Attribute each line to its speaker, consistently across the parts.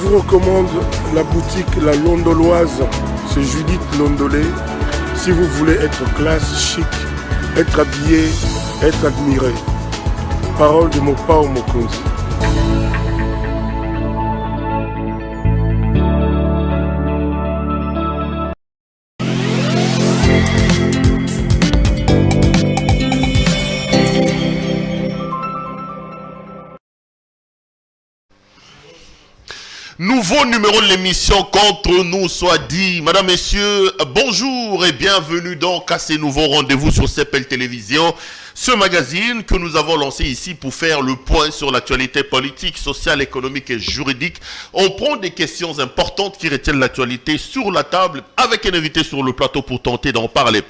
Speaker 1: vous recommande la boutique La Londoloise, c'est Judith Londolé. Si vous voulez être classe, chic, être habillé, être admiré. Parole de Mopao Mokonzi.
Speaker 2: Nouveau numéro de l'émission Contre nous soit dit. Madame, messieurs, bonjour et bienvenue donc à ces nouveaux rendez-vous sur CPL Télévision. Ce magazine que nous avons lancé ici pour faire le point sur l'actualité politique, sociale, économique et juridique. On prend des questions importantes qui retiennent l'actualité sur la table avec un invité sur le plateau pour tenter d'en parler.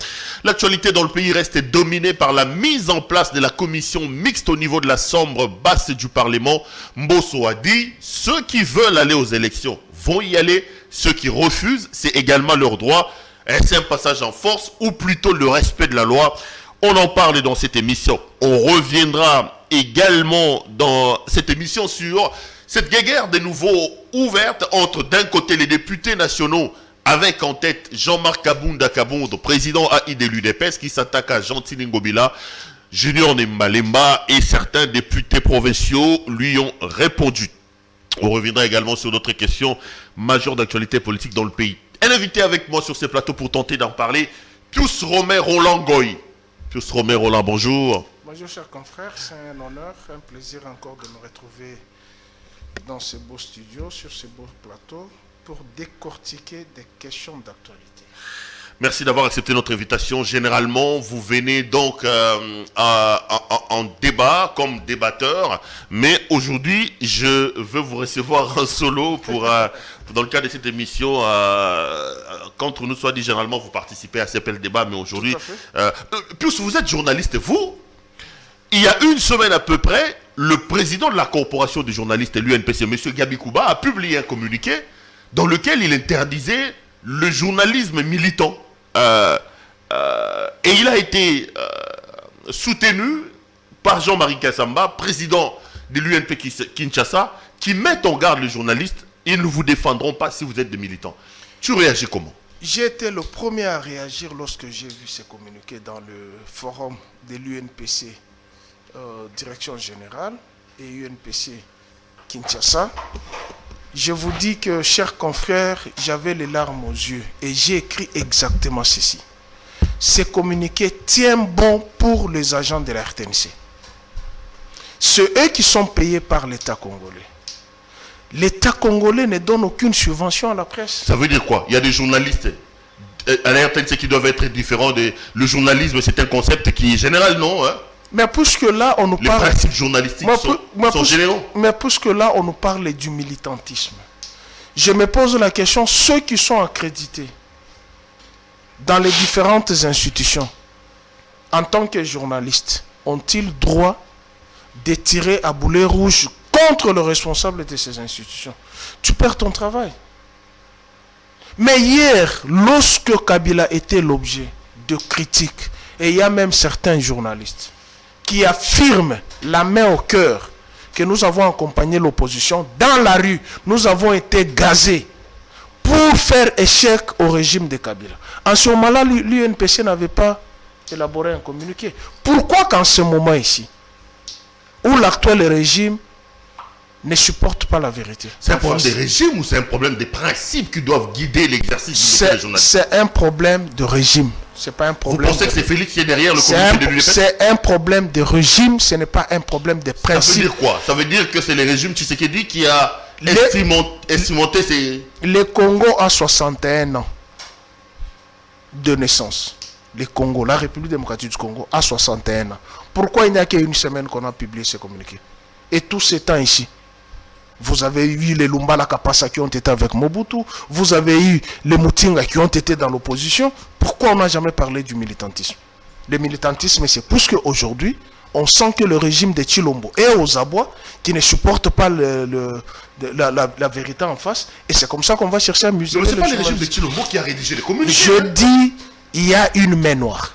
Speaker 2: L'actualité dans le pays reste dominée par la mise en place de la commission mixte au niveau de la chambre basse du Parlement. Mbosso a dit, ceux qui veulent aller aux élections vont y aller, ceux qui refusent, c'est également leur droit. Est-ce un passage en force ou plutôt le respect de la loi? On en parle dans cette émission. On reviendra également dans cette émission sur cette guerre de nouveau ouverte entre d'un côté les députés nationaux avec en tête Jean-Marc Kabunda Kabondo, président AI de l'UDPS qui s'attaque à Gentile Ngobila, Junior Nembalemba et certains députés provinciaux lui ont répondu. On reviendra également sur d'autres questions majeures d'actualité politique dans le pays. Un invité avec moi sur ce plateau pour tenter d'en parler, Pius Romain Roland Goy. Pius Romain Roland, bonjour.
Speaker 1: Bonjour chers confrères, c'est un honneur, un plaisir encore de me retrouver dans ce beau studio, sur ce beau plateau, pour décortiquer des questions d'actualité.
Speaker 2: Merci d'avoir accepté notre invitation. Généralement, vous venez donc en débat comme débatteur, mais aujourd'hui, je veux vous recevoir en solo pour, dans le cadre de cette émission, contre nous soit dit, généralement, vous participez à CPL Débat, mais aujourd'hui, puisque vous êtes journaliste, vous, il y a une semaine à peu près, le président de la corporation des journalistes, l'UNPC, M. Gabi Kouba, a publié un communiqué dans lequel il interdisait le journalisme militant. Et il a été soutenu par Jean-Marie Kassamba, président de l'UNP Kinshasa, qui met en garde les journalistes. Ils ne vous défendront pas si vous êtes des militants. Tu réagis comment?
Speaker 1: J'ai été le premier à réagir lorsque j'ai vu ces communiqués dans le forum de l'UNPC, direction générale, et UNPC Kinshasa. Je vous dis que, chers confrères, j'avais les larmes aux yeux et j'ai écrit exactement ceci. Ces communiqués tiennent bon pour les agents de la RTNC. C'est eux qui sont payés par l'État congolais. L'État congolais ne donne aucune subvention à la presse.
Speaker 2: Ça veut dire quoi? Il y a des journalistes à la RTNC qui doivent être différents. Le journalisme, c'est un concept qui est général, non hein?
Speaker 1: Mais puisque là, on nous parle...
Speaker 2: Les principes journalistiques sont généraux.
Speaker 1: Mais puisque là, on nous parle du militantisme. Je me pose la question, ceux qui sont accrédités dans les différentes institutions, en tant que journalistes, ont-ils droit de tirer à boulet rouge contre le responsable de ces institutions? Tu perds ton travail. Mais hier, lorsque Kabila était l'objet de critiques, et il y a même certains journalistes qui affirment la main au cœur que nous avons accompagné l'opposition dans la rue, nous avons été gazés pour faire échec au régime de Kabila. En ce moment-là, l'UNPC n'avait pas élaboré un communiqué. Pourquoi qu'en ce moment ici, où l'actuel régime ne supporte pas la vérité?
Speaker 2: C'est un problème de régime ou c'est un problème de principes qui doivent guider l'exercice du journalisme?
Speaker 1: C'est un problème de régime. C'est pas un problème.
Speaker 2: Vous pensez que c'est Félix qui est derrière le communiqué de l'UNPC?
Speaker 1: C'est un problème de régime, ce n'est pas un problème de principe.
Speaker 2: Ça veut dire quoi? Ça veut dire que c'est le régime Tshisekedi qui a estimanté ces...
Speaker 1: Le Congo a 61 ans de naissance. Le Congo, la République démocratique du Congo a 61 ans. Pourquoi il n'y a qu'une semaine qu'on a publié ce communiqué? Et tout ce temps ici, vous avez eu les Lumbala Kapasa qui ont été avec Mobutu, vous avez eu les Mutinga qui ont été dans l'opposition. Pourquoi on n'a jamais parlé du militantisme? Le militantisme, c'est plus qu'aujourd'hui, on sent que le régime de Chilombo est aux abois, qui ne supporte pas la vérité en face, et c'est comme ça qu'on va chercher à museler.
Speaker 2: Mais ce n'est pas le régime de Chilombo qui a rédigé les communiqués.
Speaker 1: Je dis, il y a une main noire.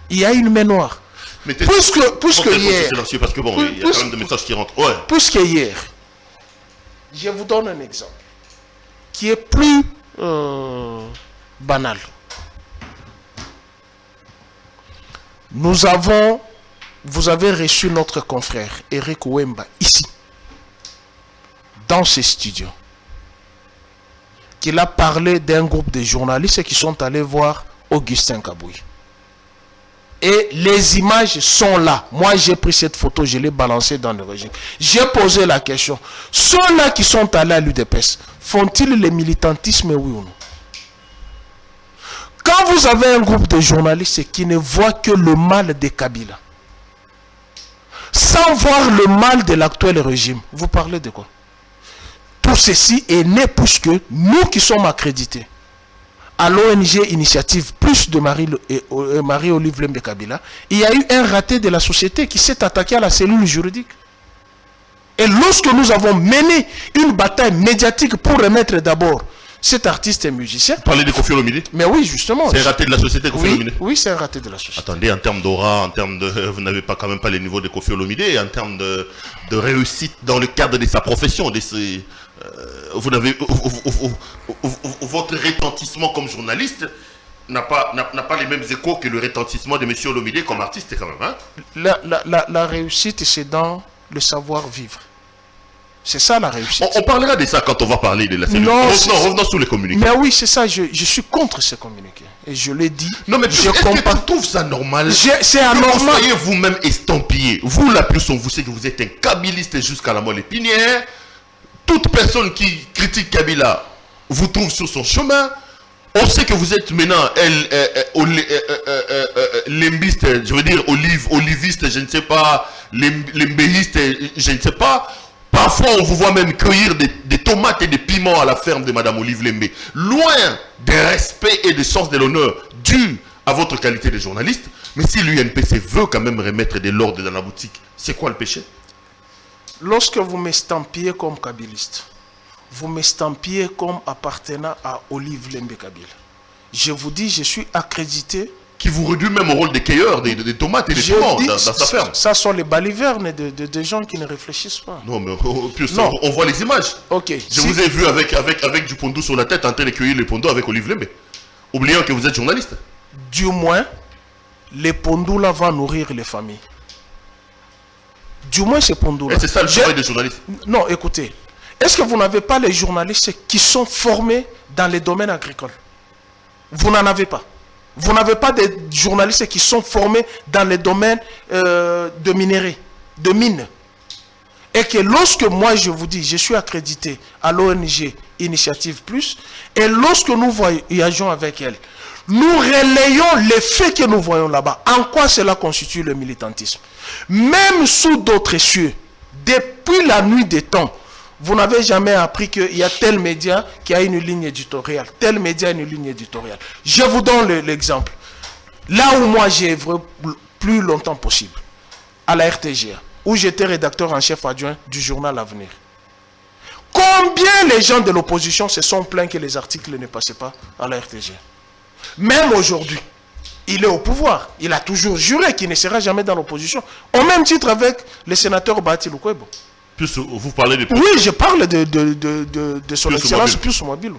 Speaker 1: Il y a une main noire. Puisque hier...
Speaker 2: Parce que bon, il y a quand même des messages qui rentrent. Ouais.
Speaker 1: Puisque hier, Je vous donne un exemple qui est plus banal. Vous avez reçu notre confrère Eric Wemba ici, dans ces studios, qu'il a parlé d'un groupe de journalistes qui sont allés voir Augustin Kabouy. Et les images sont là. Moi, j'ai pris cette photo, je l'ai balancée dans le régime. J'ai posé la question. Ceux-là qui sont allés à l'UDPS, font-ils le militantisme, oui ou non? Quand vous avez un groupe de journalistes qui ne voient que le mal de Kabila, sans voir le mal de l'actuel régime, vous parlez de quoi? Tout ceci est né puisque nous qui sommes accrédités à l'ONG Initiative Plus de Marie-Olive Lembe Kabila, il y a eu un raté de la société qui s'est attaqué à la cellule juridique. Et lorsque nous avons mené une bataille médiatique pour remettre d'abord cet artiste et musicien...
Speaker 2: Vous parlez de Koffi Olomide?
Speaker 1: Mais oui, justement.
Speaker 2: C'est un raté de la société, Koffi Olomide?
Speaker 1: Oui, c'est un raté de la société.
Speaker 2: Attendez, en termes d'aura, en termes de... Vous n'avez pas quand même pas les niveaux de Koffi Olomide, en termes de réussite dans le cadre de sa profession, de ses... vous n'avez... Votre retentissement comme journaliste n'a pas les mêmes échos que le retentissement de M. Olomide comme artiste quand même. Hein?
Speaker 1: La réussite, c'est dans le savoir-vivre. C'est ça la réussite.
Speaker 2: On parlera de ça quand on va parler de la cellule. Revenons sur les communiqués.
Speaker 1: Mais oui, c'est ça, je suis contre ces communiqués. Et je l'ai dit.
Speaker 2: Non, mais est-ce que tu trouves ça normal?
Speaker 1: C'est anormal.
Speaker 2: Vous soyez vous-même estampillé. Vous, la plus, on vous sait que vous êtes un kabiliste jusqu'à la moelle épinière. Toute personne qui critique Kabila vous trouve sur son chemin. On sait que vous êtes maintenant limbiste, je veux dire oliviste, je ne sais pas, limbéiste, je ne sais pas. Parfois, on vous voit même cueillir des tomates et des piments à la ferme de Madame Olive Lembe. Loin des respects et des sens de l'honneur dû à votre qualité de journaliste. Mais si l'UNPC veut quand même remettre de l'ordre dans la boutique, c'est quoi le péché?
Speaker 1: Lorsque vous m'estampiez comme kabiliste, vous m'estampiez comme appartenant à Olive Lembe Kabila. Je vous dis, je suis accrédité.
Speaker 2: Qui vous réduit même au rôle de cueilleurs des tomates et des piments dans sa ferme.
Speaker 1: Ça sont les balivernes de gens qui ne réfléchissent pas.
Speaker 2: Non, mais on voit les images.
Speaker 1: Ok.
Speaker 2: Je vous ai vu avec du pondou sur la tête en train de cueillir les pondous avec Olive Lembe. Oubliant que vous êtes journaliste.
Speaker 1: Du moins, les pondous là vont nourrir les familles. Du moins, ces pondous là.
Speaker 2: Et c'est ça le travail des journalistes.
Speaker 1: Non, écoutez. Est-ce que vous n'avez pas les journalistes qui sont formés dans les domaines agricoles? Vous n'en avez pas. Vous n'avez pas des journalistes qui sont formés dans les domaines de minerais, de mines. Et que lorsque moi je vous dis, je suis accrédité à l'ONG Initiative Plus, et lorsque nous voyageons avec elle, nous relayons les faits que nous voyons là-bas. En quoi cela constitue le militantisme? Même sous d'autres cieux, depuis la nuit des temps, vous n'avez jamais appris qu'il y a tel média qui a une ligne éditoriale, tel média a une ligne éditoriale. Je vous donne l'exemple. Là où moi j'ai œuvré plus longtemps possible, à la RTGA, où j'étais rédacteur en chef adjoint du journal Avenir. Combien les gens de l'opposition se sont plaints que les articles ne passaient pas à la RTGA? Même aujourd'hui, il est au pouvoir. Il a toujours juré qu'il ne sera jamais dans l'opposition. Au même titre avec le sénateur Bahati Lukwebo.
Speaker 2: Vous parlez de...
Speaker 1: Oui, je parle de son excellence Pius Mobile.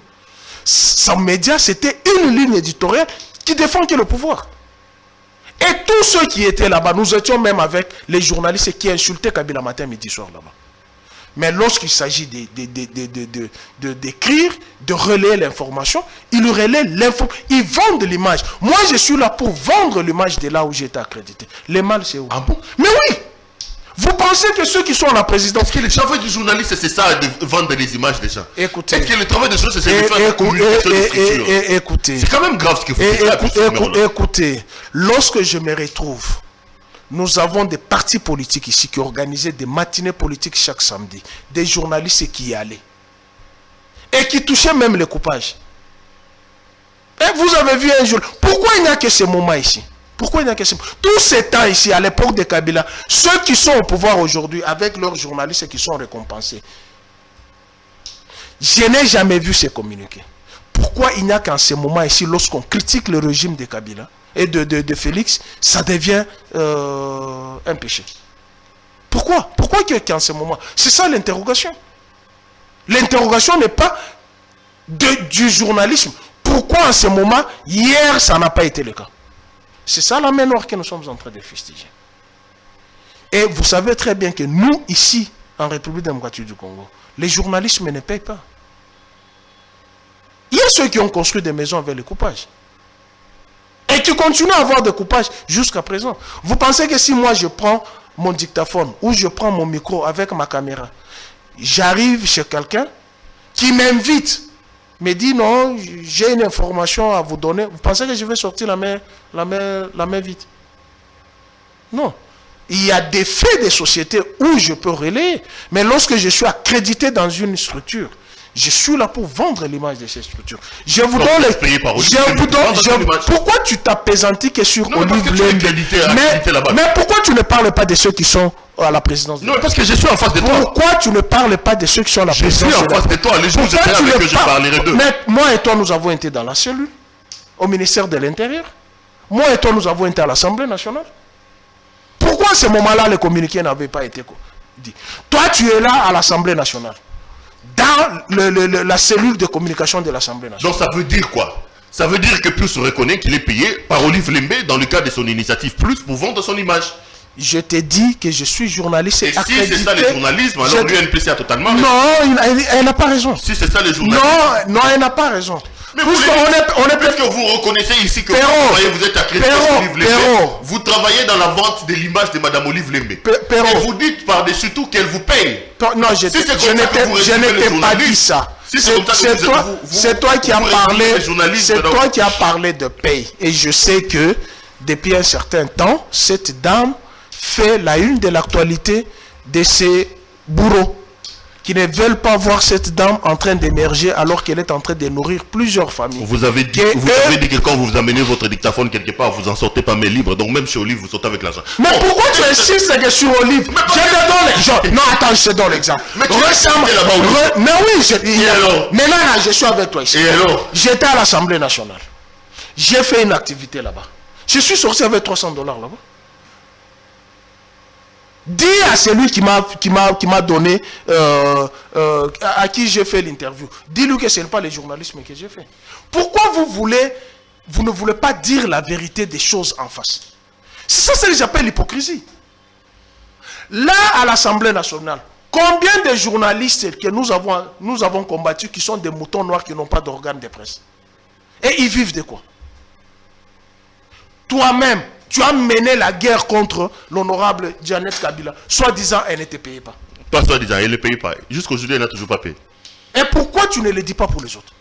Speaker 1: Son média, c'était une ligne éditoriale qui défend que le pouvoir. Et tous ceux qui étaient là-bas, nous étions même avec les journalistes qui insultaient Kabila matin, midi, soir là-bas. Mais lorsqu'il s'agit d'écrire, de relayer l'information, ils relaient l'information, ils vendent l'image. Moi, je suis là pour vendre l'image de là où j'ai été accrédité. Le mal, c'est où?
Speaker 2: Ah bon?
Speaker 1: Mais oui! Vous pensez que ceux qui sont à la présidence...
Speaker 2: Est-ce que le travail du journaliste, c'est ça, de vendre les images des gens?
Speaker 1: Écoutez...
Speaker 2: Est-ce que le travail du journaliste, c'est de faire la communication d'écriture?
Speaker 1: Écoutez...
Speaker 2: C'est quand même grave ce que vous faites.
Speaker 1: Écoutez, lorsque je me retrouve, nous avons des partis politiques ici qui organisaient des matinées politiques chaque samedi. Des journalistes qui y allaient. Et qui touchaient même les coupages. Et vous avez vu un jour... Pourquoi il n'y a que ce moment ici? Pourquoi il n'y a que tous ces temps ici, à l'époque de Kabila, ceux qui sont au pouvoir aujourd'hui, avec leurs journalistes qui sont récompensés, je n'ai jamais vu ces communiqués. Pourquoi il n'y a qu'en ce moment ici, lorsqu'on critique le régime de Kabila et de Félix, ça devient un péché? Pourquoi? Pourquoi qu'en ce moment? C'est ça l'interrogation. L'interrogation n'est pas du journalisme. Pourquoi en ce moment, hier, ça n'a pas été le cas? C'est ça la main noire que nous sommes en train de fustiger. Et vous savez très bien que nous, ici, en République démocratique du Congo, les journalistes ne payent pas. Il y a ceux qui ont construit des maisons avec le coupage. Et qui continuent à avoir des coupages jusqu'à présent. Vous pensez que si moi je prends mon dictaphone ou je prends mon micro avec ma caméra, j'arrive chez quelqu'un qui m'invite, me dit non, j'ai une information à vous donner, vous pensez que je vais sortir la main vite? Non. Il y a des faits des sociétés où je peux relayer, mais lorsque je suis accrédité dans une structure, je suis là pour vendre l'image de cette structure. Je vous donne pourquoi tu t'apaisantis que sur Olive Lembe? Mais pourquoi tu ne parles pas de ceux qui sont à la présidence?
Speaker 2: Non, parce que je suis en face de toi.
Speaker 1: Pourquoi tu ne parles pas de ceux qui sont à la présidence?
Speaker 2: Je suis en face de toi. Les jours je serai avec eux, je parlerai d'eux.
Speaker 1: Mais moi et toi, nous avons été dans la cellule, au ministère de l'Intérieur. Moi et toi, nous avons été à l'Assemblée nationale. Pourquoi à ce moment-là, les communiqués n'avaient pas été dit? Toi, tu es là à l'Assemblée nationale, dans la cellule de communication de l'Assemblée nationale.
Speaker 2: Donc ça veut dire quoi? Ça veut dire que Plus reconnaît qu'il est payé par Olive Lembe dans le cadre de son initiative Plus pour vendre son image.
Speaker 1: Je te dis que je suis journaliste et accrédité.
Speaker 2: Si c'est ça le journalisme, alors l'UNPC a totalement raison.
Speaker 1: Non, elle n'a pas raison.
Speaker 2: Si c'est ça le journalisme.
Speaker 1: Non, elle n'a pas raison.
Speaker 2: Mais peut-être que vous reconnaissez ici que vous êtes accrédité sur Olive Lembe. Vous travaillez dans la vente de l'image de Madame Olive Lembe. Et vous dites par-dessus tout qu'elle vous paye.
Speaker 1: Non, je n'étais pas dit ça. C'est toi qui as parlé. C'est toi qui as parlé de paye. Et je sais que depuis un certain temps, cette dame fait la une de l'actualité de ces bourreaux qui ne veulent pas voir cette dame en train d'émerger alors qu'elle est en train de nourrir plusieurs familles.
Speaker 2: Vous avez dit que quand vous amenez votre dictaphone quelque part, vous en sortez pas main libre. Donc même chez Olive, vous sortez avec l'argent.
Speaker 1: Mais pourquoi tu insistes que sur Olive? Je te donne l'exemple. Non, attends, je te donne l'exemple.
Speaker 2: Mais tu là-bas.
Speaker 1: Mais oui, maintenant je suis avec toi ici.
Speaker 2: Et alors?
Speaker 1: J'étais à l'Assemblée nationale. J'ai fait une activité là-bas. Je suis sorti avec $300 là-bas. Dis à celui qui m'a donné, à qui j'ai fait l'interview, dis-lui que ce n'est pas le journalisme que j'ai fait. Pourquoi vous ne voulez pas dire la vérité des choses en face? C'est ça que j'appelle l'hypocrisie. Là, à l'Assemblée nationale, combien de journalistes que nous avons combattus qui sont des moutons noirs qui n'ont pas d'organes de presse? Et ils vivent de quoi? Toi-même, tu as mené la guerre contre l'honorable Janet Kabila. Soi-disant, elle ne te payait pas.
Speaker 2: Pas soi-disant, elle ne paye pas. Jusqu'aujourd'hui, elle n'a toujours pas payé.
Speaker 1: Et pourquoi tu ne le dis pas pour les autres?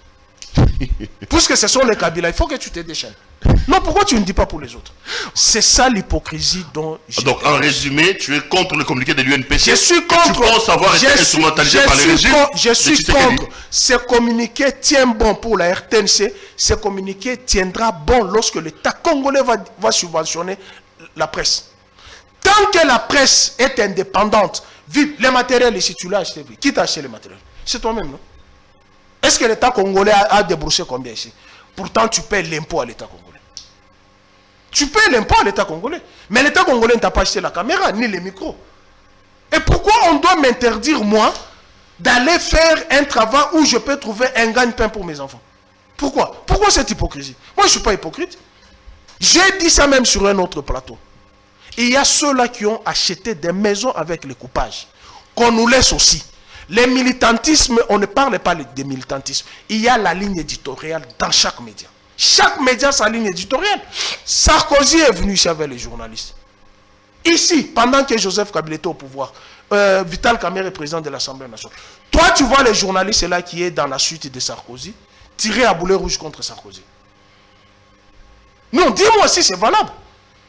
Speaker 1: Puisque ce sont les Kabila, il faut que tu te déchaînes. Non, pourquoi tu ne dis pas pour les autres? C'est ça l'hypocrisie dont...
Speaker 2: Donc, en résumé, tu es contre le communiqué de l'UNPC.
Speaker 1: Je suis contre...
Speaker 2: Tu penses avoir été instrumentalisé par le régime.
Speaker 1: Je suis contre. Ce communiqué tient bon pour la RTNC. Ce communiqué tiendra bon lorsque l'État congolais va subventionner la presse. Tant que la presse est indépendante, vite, les matériels ici, tu l'as acheté. Qui t'a acheté les matériels? C'est toi-même, non? Est-ce que l'État congolais a déboursé combien ici? Pourtant, tu paies l'impôt à l'État congolais. Tu paies l'impôt à l'État congolais. Mais l'État congolais ne t'a pas acheté la caméra, ni les micros. Et pourquoi on doit m'interdire, moi, d'aller faire un travail où je peux trouver un gagne-pain pour mes enfants? Pourquoi? Pourquoi cette hypocrisie? Moi, je ne suis pas hypocrite. J'ai dit ça même sur un autre plateau. Et il y a ceux-là qui ont acheté des maisons avec les coupages. Qu'on nous laisse aussi. Les militantismes, on ne parle pas des militantismes. Il y a la ligne éditoriale dans chaque média. Chaque média a sa ligne éditoriale. Sarkozy est venu ici avec les journalistes. Ici, pendant que Joseph Kabila était au pouvoir, Vital Kamerhe est président de l'Assemblée nationale. Toi, tu vois les journalistes là qui est dans la suite de Sarkozy, tirer à boulet rouge contre Sarkozy. Non, dis-moi si c'est valable.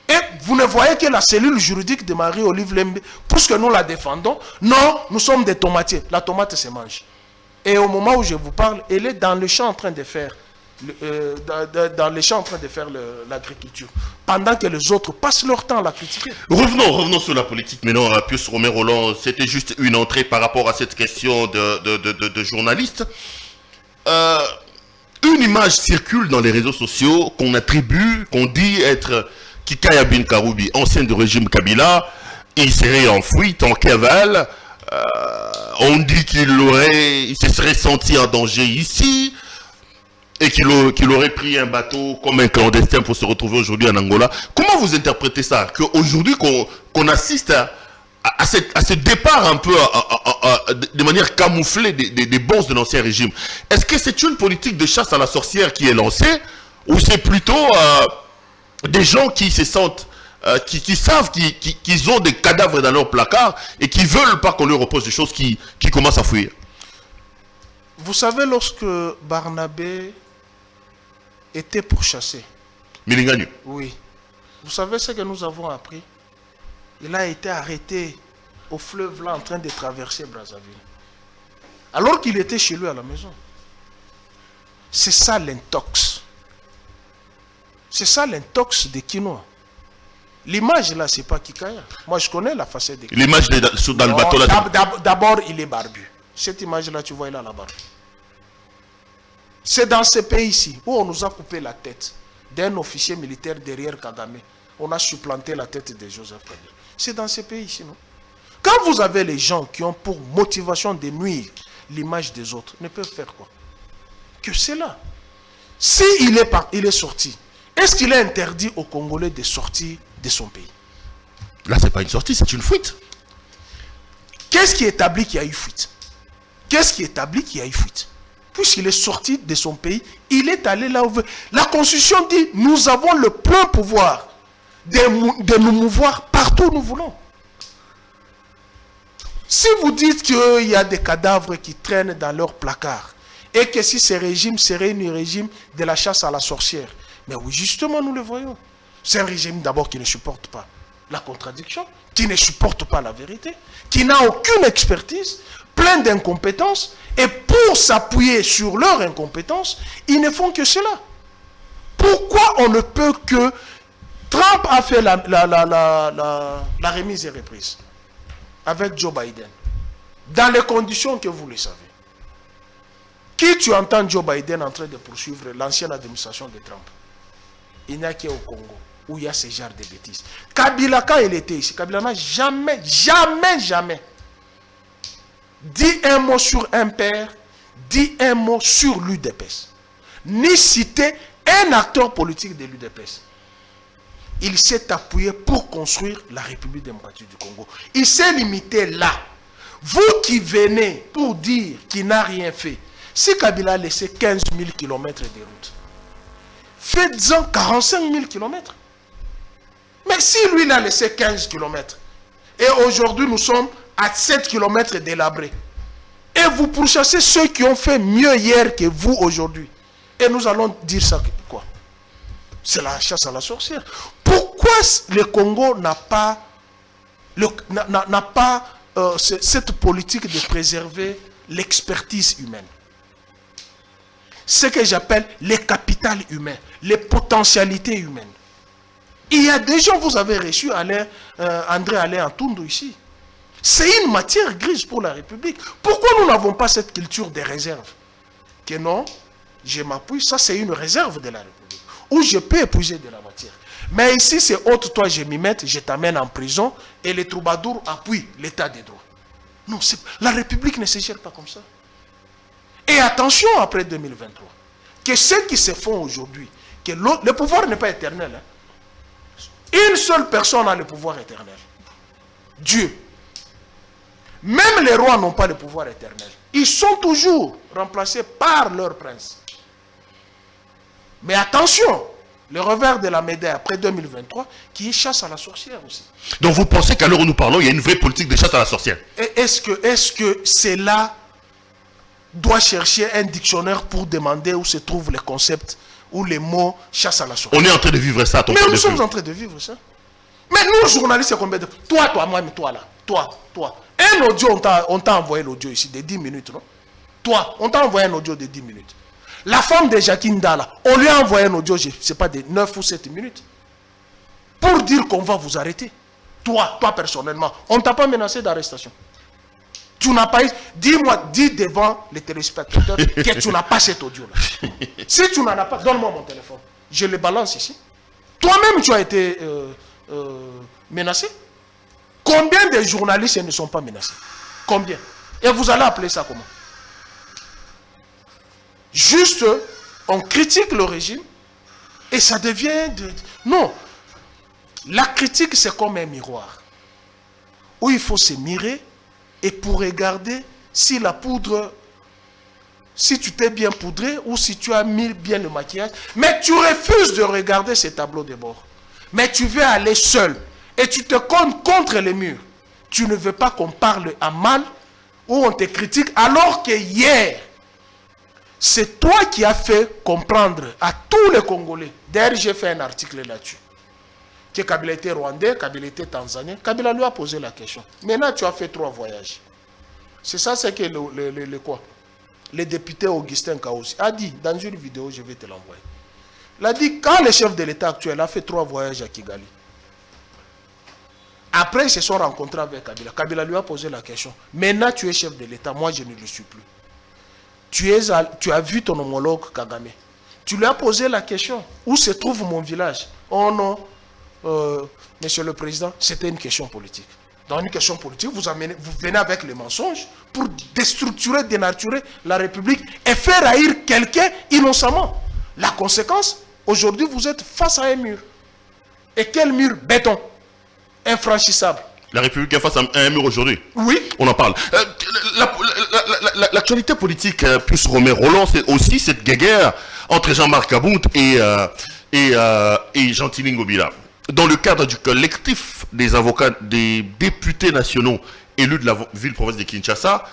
Speaker 1: Et vous ne voyez que la cellule juridique de Marie-Olive Lembe, puisque nous la défendons, non, nous sommes des tomatiers. La tomate se mange. Et au moment où je vous parle, elle est dans le champ en train de faire l'agriculture, pendant que les autres passent leur temps à la critiquer.
Speaker 2: Revenons sur la politique maintenant. Pius Romain Roland, c'était juste une entrée par rapport à cette question de journaliste. Une image circule dans les réseaux sociaux qu'on attribue, qu'on dit être Kikaya Bin Karoubi, ancien du régime Kabila. Il serait enfoui en cavale On dit il se serait senti en danger ici et qu'il aurait pris un bateau comme un clandestin pour se retrouver aujourd'hui en Angola. Comment vous interprétez ça? Qu'aujourd'hui qu'on assiste à ce départ un peu de manière camouflée des boss de l'ancien régime. Est-ce que c'est une politique de chasse à la sorcière qui est lancée ou c'est plutôt des gens qui se sentent, qui savent qu'ils ont des cadavres dans leur placard et qui ne veulent pas qu'on leur repose des choses qui commencent à fuir?
Speaker 1: Vous savez, lorsque Barnabé était pourchassé,
Speaker 2: Milinganu.
Speaker 1: oui, vous savez ce que nous avons appris? Il a été arrêté au fleuve là en train de traverser Brazzaville. Alors qu'il était chez lui à la maison. C'est ça l'intox. C'est ça l'intox des Quinois. L'image là, c'est pas Kikaya. Moi je connais la facette des Quinois.
Speaker 2: L'image dans le bateau là.
Speaker 1: D'abord, il est barbu. Cette image là, tu vois, il a la barbe. C'est dans ce pays-ci où on nous a coupé la tête d'un officier militaire derrière Kagame. On a supplanté la tête de Joseph Kabila. C'est dans ces pays-ci, non? Quand vous avez les gens qui ont pour motivation de nuire l'image des autres, ne peuvent faire quoi? Que c'est là. Si il est sorti, est-ce qu'il est interdit aux Congolais de sortir de son pays?
Speaker 2: Là, c'est pas une sortie, c'est une fuite.
Speaker 1: Qu'est-ce qui établit qu'il y a eu fuite? Qu'est-ce qui établit qu'il y a eu fuite? Puisqu'il est sorti de son pays, il est allé là où veut. La Constitution dit, nous avons le plein pouvoir de nous mouvoir partout où nous voulons. Si vous dites qu'il y a des cadavres qui traînent dans leur placard, et que si ce régime serait un régime de la chasse à la sorcière, mais oui, justement, nous le voyons. C'est un régime d'abord qui ne supporte pas la contradiction, qui ne supporte pas la vérité, qui n'a aucune expertise, plein d'incompétences, et pour s'appuyer sur leur incompétence, ils ne font que cela. Pourquoi on ne peut que... Trump a fait la remise et reprise avec Joe Biden, dans les conditions que vous le savez. Qui tu entends Joe Biden en train de poursuivre l'ancienne administration de Trump? Il n'y a qu'au Congo, où il y a ce genre de bêtises. Kabila, quand il était ici, Kabila n'a jamais dit un mot sur un père, dit un mot sur l'UDPS, ni cité un acteur politique de l'UDPS. Il s'est appuyé pour construire la République démocratique du Congo. Il s'est limité là. Vous qui venez pour dire qu'il n'a rien fait, si Kabila a laissé 15 000 km de route, faites-en 45 000 km. Mais si lui, il a laissé 15 km, et aujourd'hui nous sommes à 7 km délabrés, et vous pourchassez ceux qui ont fait mieux hier que vous aujourd'hui, et nous allons dire ça quoi? C'est la chasse à la sorcière. Pourquoi le Congo n'a pas cette politique de préserver l'expertise humaine? Ce que j'appelle les capitales humaines, les potentialités humaines. Il y a des gens, vous avez reçu André Alain Antundu ici. C'est une matière grise pour la République. Pourquoi nous n'avons pas cette culture des réserves? Que non, je m'appuie, ça c'est une réserve de la République, où je peux épuiser de la matière. Mais ici, c'est autre, toi, je m'y mets, je t'amène en prison, et les troubadours appuient l'état des droits. Non, la République ne se gère pas comme ça. Et attention, après 2023, que ceux qui se font aujourd'hui, que le pouvoir n'est pas éternel. Hein. Une seule personne a le pouvoir éternel. Dieu. Même les rois n'ont pas le pouvoir éternel. Ils sont toujours remplacés par leur prince. Mais attention, le revers de la médaille après 2023, qui est chasse à la sorcière aussi.
Speaker 2: Donc vous pensez qu'à l'heure où nous parlons, il y a une vraie politique de chasse à la sorcière?
Speaker 1: Est-ce que cela doit chercher un dictionnaire pour demander où se trouvent les concepts ou les mots chasse à la sorcière?
Speaker 2: On est en train de vivre ça à ton
Speaker 1: Mais
Speaker 2: point
Speaker 1: nous
Speaker 2: de
Speaker 1: sommes
Speaker 2: vue.
Speaker 1: en train de vivre ça. Mais nous, journalistes, c'est combien de... Toi, moi, mais toi là. Toi. Un audio, on t'a envoyé l'audio ici de 10 minutes, non? Toi, on t'a envoyé un audio de 10 minutes. La femme de Jacqueline Dalla, on lui a envoyé un audio, je ne sais pas, de 9 ou 7 minutes. Pour dire qu'on va vous arrêter. Toi personnellement, on ne t'a pas menacé d'arrestation. Tu n'as pas... Dis-moi, dis devant les téléspectateurs que tu n'as pas cet audio-là. Si tu n'en as pas, donne-moi mon téléphone. Je le balance ici. Toi-même, tu as été menacé. Combien de journalistes ne sont pas menacés? Combien? Et vous allez appeler ça comment? Juste, on critique le régime et ça devient... Non. La critique, c'est comme un miroir où il faut se mirer et pour regarder si la poudre, si tu t'es bien poudré ou si tu as mis bien le maquillage. Mais tu refuses de regarder ces tableaux de bord. Mais tu veux aller seul et tu te comptes contre les murs. Tu ne veux pas qu'on parle à mal ou on te critique alors que hier, c'est toi qui as fait comprendre à tous les Congolais. D'ailleurs, j'ai fait un article là-dessus. Que Kabila était rwandais, Kabila était tanzanien. Kabila lui a posé la question. Maintenant, tu as fait 3 voyages. C'est ça, c'est que le député Augustin Kaossi a dit dans une vidéo, je vais te l'envoyer. Il a dit, quand le chef de l'État actuel a fait 3 voyages à Kigali, après ils se sont rencontrés avec Kabila. Kabila lui a posé la question. Maintenant, tu es chef de l'État, moi je ne le suis plus. Tu as vu ton homologue Kagame. Tu lui as posé la question. Où se trouve mon village? Oh non, Monsieur le Président, c'était une question politique. Dans une question politique, vous venez avec les mensonges pour déstructurer, dénaturer la République et faire haïr quelqu'un innocemment. La conséquence, aujourd'hui, vous êtes face à un mur. Et quel mur? Béton. Infranchissable.
Speaker 2: La République est face à un mur aujourd'hui.
Speaker 1: Oui.
Speaker 2: On en parle. L'actualité politique, plus Romain Roland, c'est aussi cette guerre entre Jean-Marc Aboud et Gentil Ngobila. Dans le cadre du collectif des avocats des députés nationaux élus de la ville-province de Kinshasa,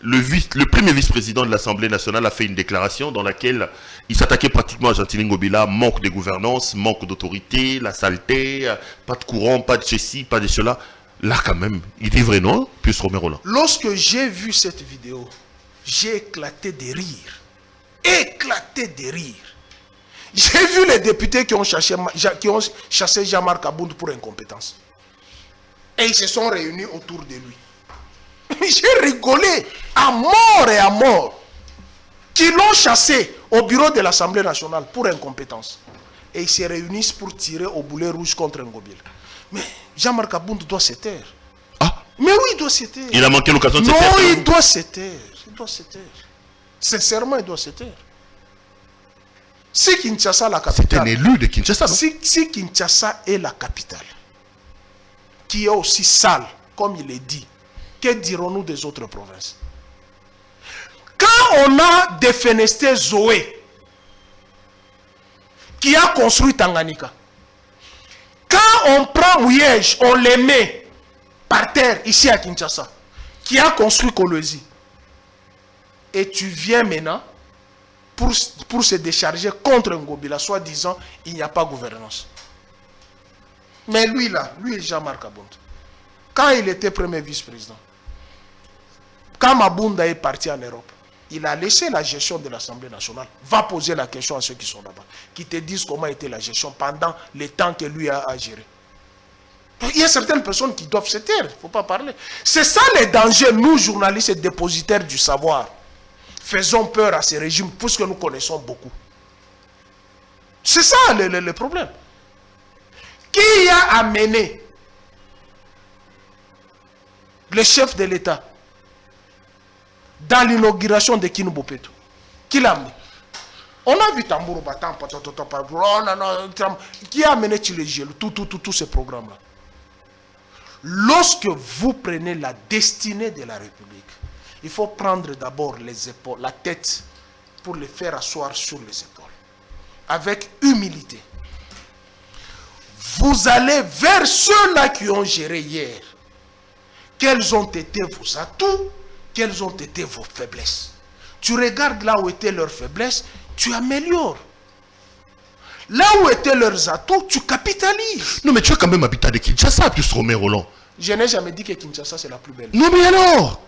Speaker 2: le premier vice-président de l'Assemblée nationale a fait une déclaration dans laquelle il s'attaquait pratiquement à Gentil Ngobila, manque de gouvernance, manque d'autorité, la saleté, pas de courant, pas de ceci, pas de cela. Là quand même, il dit vrai non, plus Romain Roland.
Speaker 1: Lorsque j'ai vu cette vidéo, j'ai éclaté de rire. Éclaté de rire. J'ai vu les députés qui ont chassé Jean-Marc Aboud pour incompétence. Et ils se sont réunis autour de lui. J'ai rigolé à mort et à mort. Qui l'ont chassé au bureau de l'Assemblée nationale pour incompétence. Et ils se réunissent pour tirer au boulet rouge contre Ngobila. Mais Jean-Marc Aboud doit se taire.
Speaker 2: Ah.
Speaker 1: Mais oui, il doit se taire.
Speaker 2: Il a manqué l'occasion de se taire.
Speaker 1: Non, il doit se taire. Il doit se taire. Sincèrement, il doit se taire. Si Kinshasa, la capitale...
Speaker 2: C'est un élu de Kinshasa, non?
Speaker 1: Si Kinshasa est la capitale, qui est aussi sale, comme il est dit, que dirons-nous des autres provinces? Quand on a défenestré Zoé, qui a construit Tanganyika, quand on prend Ouyège, on les met par terre ici à Kinshasa, qui a construit Kolwezi, et tu viens maintenant pour se décharger contre Ngobila, soit disant il n'y a pas gouvernance. Mais lui là, lui Jean-Marc Aboud, quand il était premier vice-président, quand Mabunda est parti en Europe, il a laissé la gestion de l'Assemblée nationale. Va poser la question à ceux qui sont là-bas, qui te disent comment était la gestion pendant le temps que lui a géré. Il y a certaines personnes qui doivent se taire, il ne faut pas parler. C'est ça le danger, nous journalistes et dépositaires du savoir. Faisons peur à ces régimes, puisque nous connaissons beaucoup. C'est ça le problème. Qui a amené le chef de l'État dans l'inauguration de Kini Bopeto? Qui l'a amené? On a vu Tambour Batan, qui a amené Tchilegel, tous ces programmes-là. Lorsque vous prenez la destinée de la République, il faut prendre d'abord les épaules, la tête, pour les faire asseoir sur les épaules. Avec humilité. Vous allez vers ceux-là qui ont géré hier. Quels ont été vos atouts? Quelles ont été vos faiblesses? Tu regardes là où étaient leurs faiblesses, tu améliores. Là où étaient leurs atouts, tu capitalises.
Speaker 2: Non mais tu as quand même habité de Kinshasa, plus Romain Roland.
Speaker 1: Je n'ai jamais dit que Kinshasa c'est la plus belle.
Speaker 2: Non mais alors?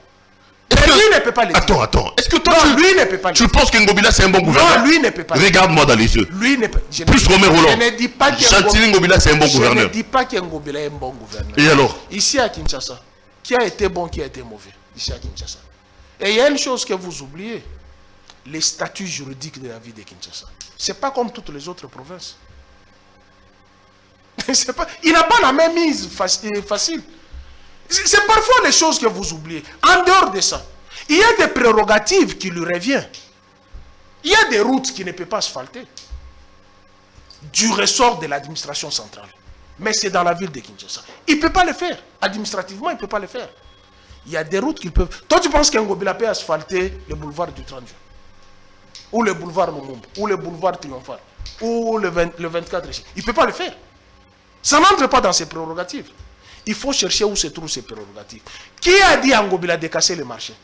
Speaker 1: Mais lui ne peut pas le dire.
Speaker 2: Attends. Est-ce que toi,
Speaker 1: lui ne peut pas le dire.
Speaker 2: Tu penses que Ngobila c'est un bon gouverneur?
Speaker 1: Non, lui ne peut pas.
Speaker 2: Regarde-moi dans les yeux.
Speaker 1: Lui ne peut.
Speaker 2: Plus Romain Roland.
Speaker 1: Je ne dis pas que
Speaker 2: Gentil Ngobila c'est un bon gouverneur.
Speaker 1: Je ne dis pas que Ngobila est un bon gouverneur.
Speaker 2: Et alors?
Speaker 1: Ici à Kinshasa, qui a été bon, qui a été mauvais? Ici à Kinshasa. Et il y a une chose que vous oubliez, les statuts juridiques de la vie de Kinshasa. Ce n'est pas comme toutes les autres provinces. Il n'a pas la même mise facile. C'est parfois les choses que vous oubliez. En dehors de ça, il y a des prérogatives qui lui reviennent. Il y a des routes qui ne peuvent pas asphalter. Du ressort de l'administration centrale. Mais c'est dans la ville de Kinshasa. Il ne peut pas le faire. Administrativement, il ne peut pas le faire. Il y a des routes qu'ils peuvent... Toi, tu penses qu'un Ngobila peut asphalter le boulevard du 30 juin? Ou le boulevard Lumumba? Ou le boulevard Triomphal? Ou le 24 ici? Il ne peut pas le faire. Ça n'entre pas dans ses prérogatives. Il faut chercher où se trouvent ses prérogatives. Qui a dit à Ngobila de casser les marchés?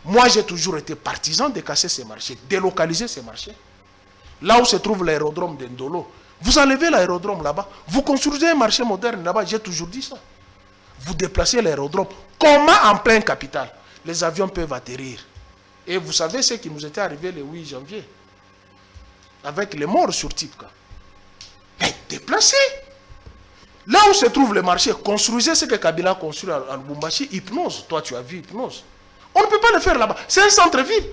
Speaker 1: Moi, j'ai toujours été partisan de casser ces marchés, délocaliser ces marchés. Là où se trouve l'aérodrome d'Indolo, vous enlevez l'aérodrome là-bas, vous construisez un marché moderne là-bas, j'ai toujours dit ça. Vous déplacez l'aérodrome. Comment en pleine capitale les avions peuvent atterrir? Et vous savez ce qui nous était arrivé le 8 janvier, avec les morts sur Tipka. Mais déplacez. Là où se trouve le marché, construisez ce que Kabila a construit à Lubumbashi, Hypnose. Toi, tu as vu Hypnose. On ne peut pas le faire là-bas. C'est un centre-ville.